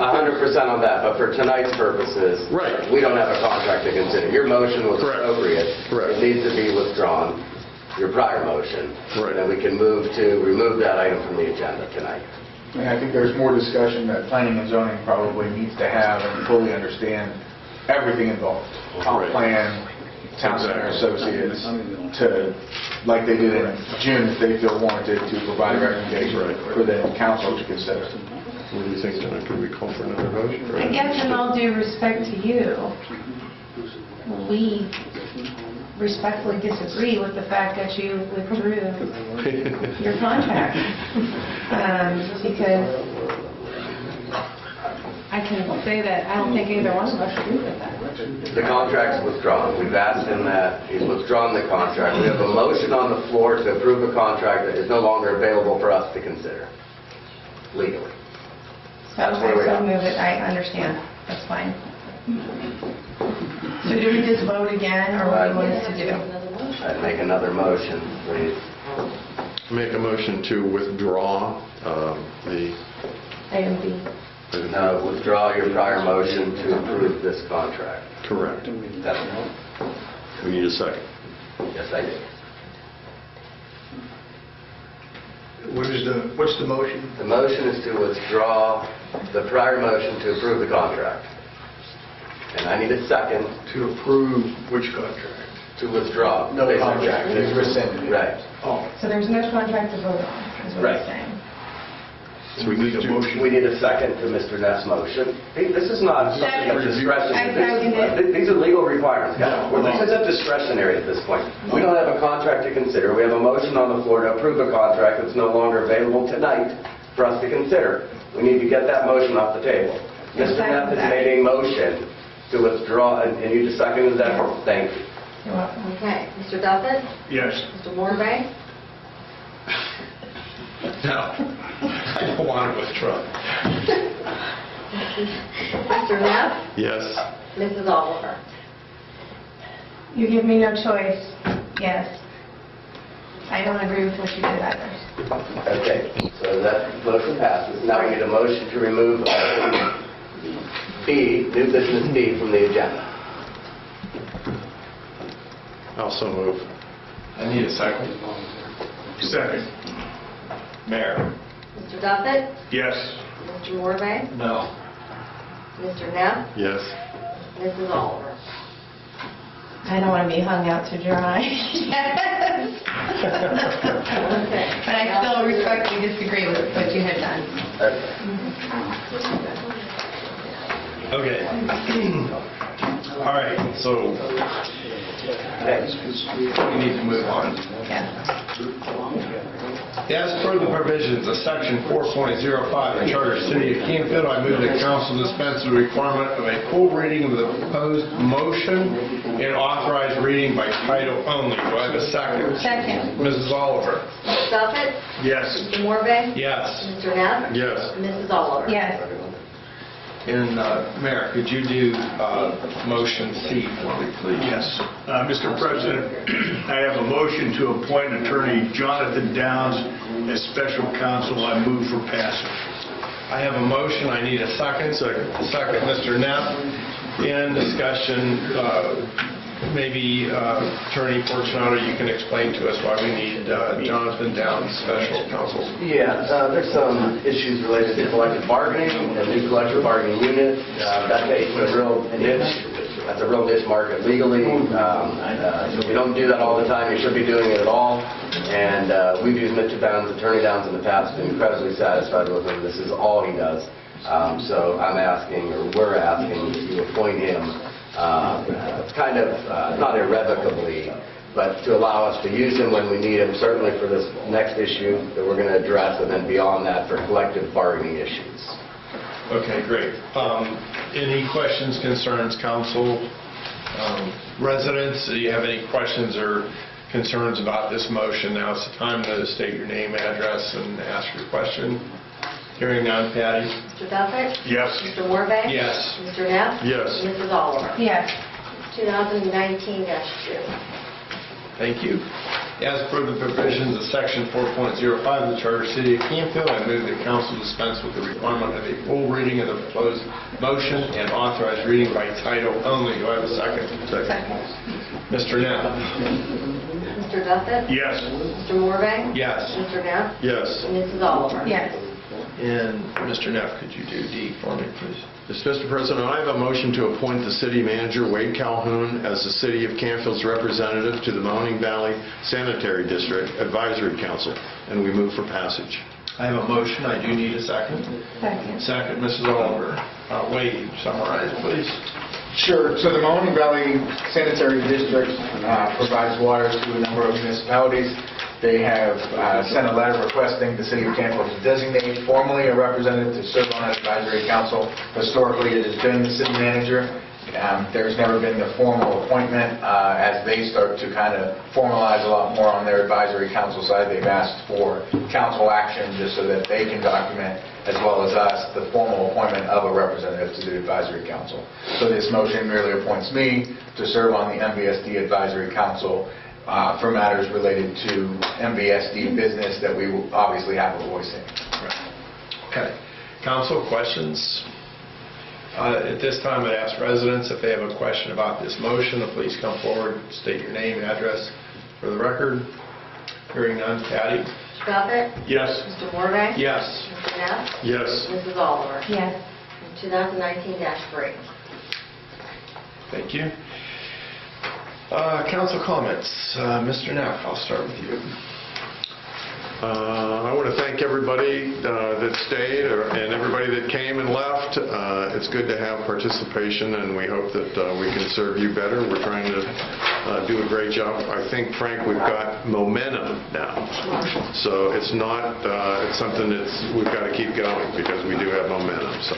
on that, but for tonight's purposes, we don't have a contract to consider. Your motion was appropriate. It needs to be withdrawn, your prior motion, and then we can move to remove that item from the agenda tonight. And I think there's more discussion that planning and zoning probably needs to have and fully understand everything involved. Comp plan, Town Center Associates, to, like they did in June, if they feel warranted, to provide a recommendation for the council to consider. What do you think, John? Could we call for another vote? I guess in all due respect to you, we respectfully disagree with the fact that you withdrew your contract. Because I can say that I don't think either one of us agree with that. The contract's withdrawn. We've asked him that. He's withdrawn the contract. We have a motion on the floor to approve a contract that is no longer available for us to consider legally. So move it. I understand. That's fine. So do we just vote again, or what do you want us to do? I'd make another motion, please. Make a motion to withdraw the... Item B. No, withdraw your prior motion to approve this contract. Correct. That's We need a second. Yes, I did. What's the motion? The motion is to withdraw the prior motion to approve the contract. And I need a second. To approve which contract? To withdraw. No contract, it's rescinded. Right. So there's no contract to vote on, is what you're saying. So we need a motion. We need a second to Mr. Neff's motion. This is not something of discretion. These are legal requirements, guys. This isn't discretionary at this point. We don't have a contract to consider. We have a motion on the floor to approve a contract that's no longer available tonight for us to consider. We need to get that motion off the table. Mr. Neff has made a motion to withdraw, and you just seconded that? Thank you. You're welcome. Okay, Mr. Duffett? Yes. Mr. Morvay? No, I don't want to withdraw. Mr. Neff? Yes. Mrs. Oliver? You give me no choice. Yes. I don't agree with what you did either. Okay, so that motion passes. Now we need a motion to remove item B, new business B, from the agenda. Also move. I need a second. Second. Mayor. Mr. Duffett? Yes. Mr. Morvay? No. Mr. Neff? Yes. Mrs. Oliver? I don't want to be hung out to dry. Yes. But I still respectfully disagree with what you had done. Okay. All right, so we need to move on. As per the provisions of Section 4.05 of the Charter of the City of Canfield, I move that council dispense with the requirement of a full reading of the proposed motion and authorize reading by title only. Do I have a second? Second. Mrs. Oliver? Mr. Duffett? Yes. Mr. Morvay? Yes. Mr. Neff? Yes. Mrs. Oliver? Yes. And Mayor, could you do motion C for me, please? Yes. Mr. President, I have a motion to appoint Attorney Jonathan Downs as special counsel. I move for passage. I have a motion, I need a second. Second, Mr. Neff. In discussion, maybe Attorney Fortunato, you can explain to us why we need Jonathan Downs, special counsel. Yeah, there's some issues related to collective bargaining, a new collective bargaining unit. That takes a real niche. That's a real niche market legally. We don't do that all the time. You should be doing it at all. And we've used Mr. Downs, Attorney Downs in the past, been incredibly satisfied with him. This is all he does. So I'm asking, or we're asking, to appoint him kind of, not irrevocably, but to allow us to use him when we need him, certainly for this next issue that we're going to address, and then beyond that for collective bargaining issues. Okay, great. Any questions, concerns, council? Residents, do you have any questions or concerns about this motion? Now is the time to state your name, address, and ask your question. Hearing none, Patty? Mr. Duffett? Yes. Mr. Morvay? Yes. Mr. Neff? Yes. Mrs. Oliver? Yes. 2019-2. Thank you. As per the provisions of Section 4.05 of the Charter of the City of Canfield, I move that council dispense with the requirement of a full reading of the proposed motion and authorize reading by title only. Do I have a second? Second. Mr. Neff? Mr. Duffett? Yes. Mr. Morvay? Yes. Mr. Neff? Yes. And Mrs. Oliver? Yes. And Mr. Neff, could you do D for me, please? Yes, Mr. President, I have a motion to appoint the city manager, Wade Calhoun, as the City of Canfield's representative to the Mahoning Valley Sanitary District Advisory Council, and we move for passage. I have a motion. I do need a second. Second. Second, Mrs. Oliver. Wade, summarize, please. Sure. So the Mahoning Valley Sanitary District provides water to a number of municipalities. They have sent a letter requesting the City of Canfield to designate formally a representative to serve on that advisory council. Historically, it has been the city manager. There's never been the formal appointment. As they start to kind of formalize a lot more on their advisory council side, they've asked for council action just so that they can document, as well as us, the formal appointment of a representative to the advisory council. So this motion merely appoints me to serve on the MVSD advisory council for matters related to MVSD business that we will obviously have a voice in. Okay. Council, questions? At this time, I'd ask residents if they have a question about this motion to please come forward, state your name and address for the record. Hearing none. Patty? Mr. Duffett? Yes. Mr. Morvay? Yes. Mr. Neff? Yes. Mrs. Oliver? Yes. 2019-3. Thank you. Council comments. Mr. Neff, I'll start with you. I want to thank everybody that stayed and everybody that came and left. It's good to have participation, and we hope that we can serve you better. We're trying to do a great job. I think, Frank, we've got momentum now. So it's not, it's something that's, we've got to keep going because we do have momentum. So.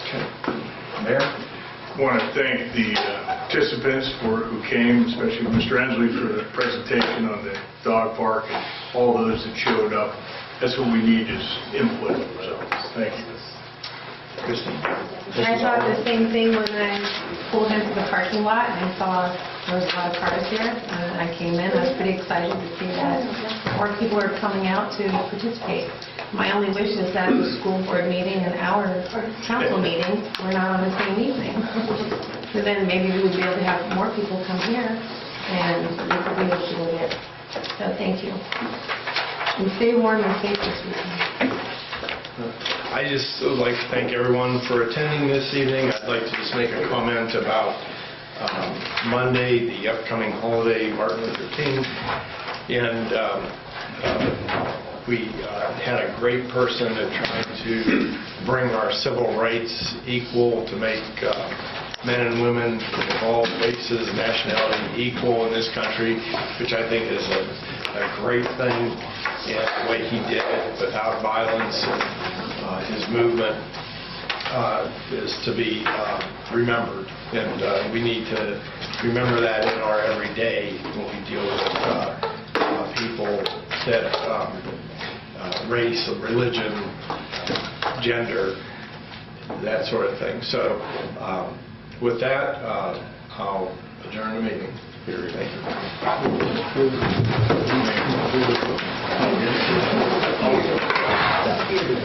Okay. Mayor? I want to thank the participants who came, especially Mr. Ensley for the presentation on the dog park and all those that showed up. That's what we need is input, so thank you. Kristen? I thought the same thing when I pulled into the parking lot and I saw there was a lot of cars here. And I came in, I was pretty excited to see that more people are coming out to participate. My only wish is that the school board meeting and our council meeting were not on the same evening. So then maybe we would be able to have more people come here and we could be able to get. So thank you. And stay warm and safe this weekend. I just would like to thank everyone for attending this evening. I'd like to just make a comment about Monday, the upcoming holiday, Martin Luther King. And we had a great person that tried to bring our civil rights equal, to make men and women of all races and nationality equal in this country, which I think is a great thing. And the way he did it without violence, and his movement is to be remembered. And we need to remember that in our everyday when we deal with people that race, religion, gender, that sort of thing. So with that, I'll adjourn the meeting. Thank you. Thank you.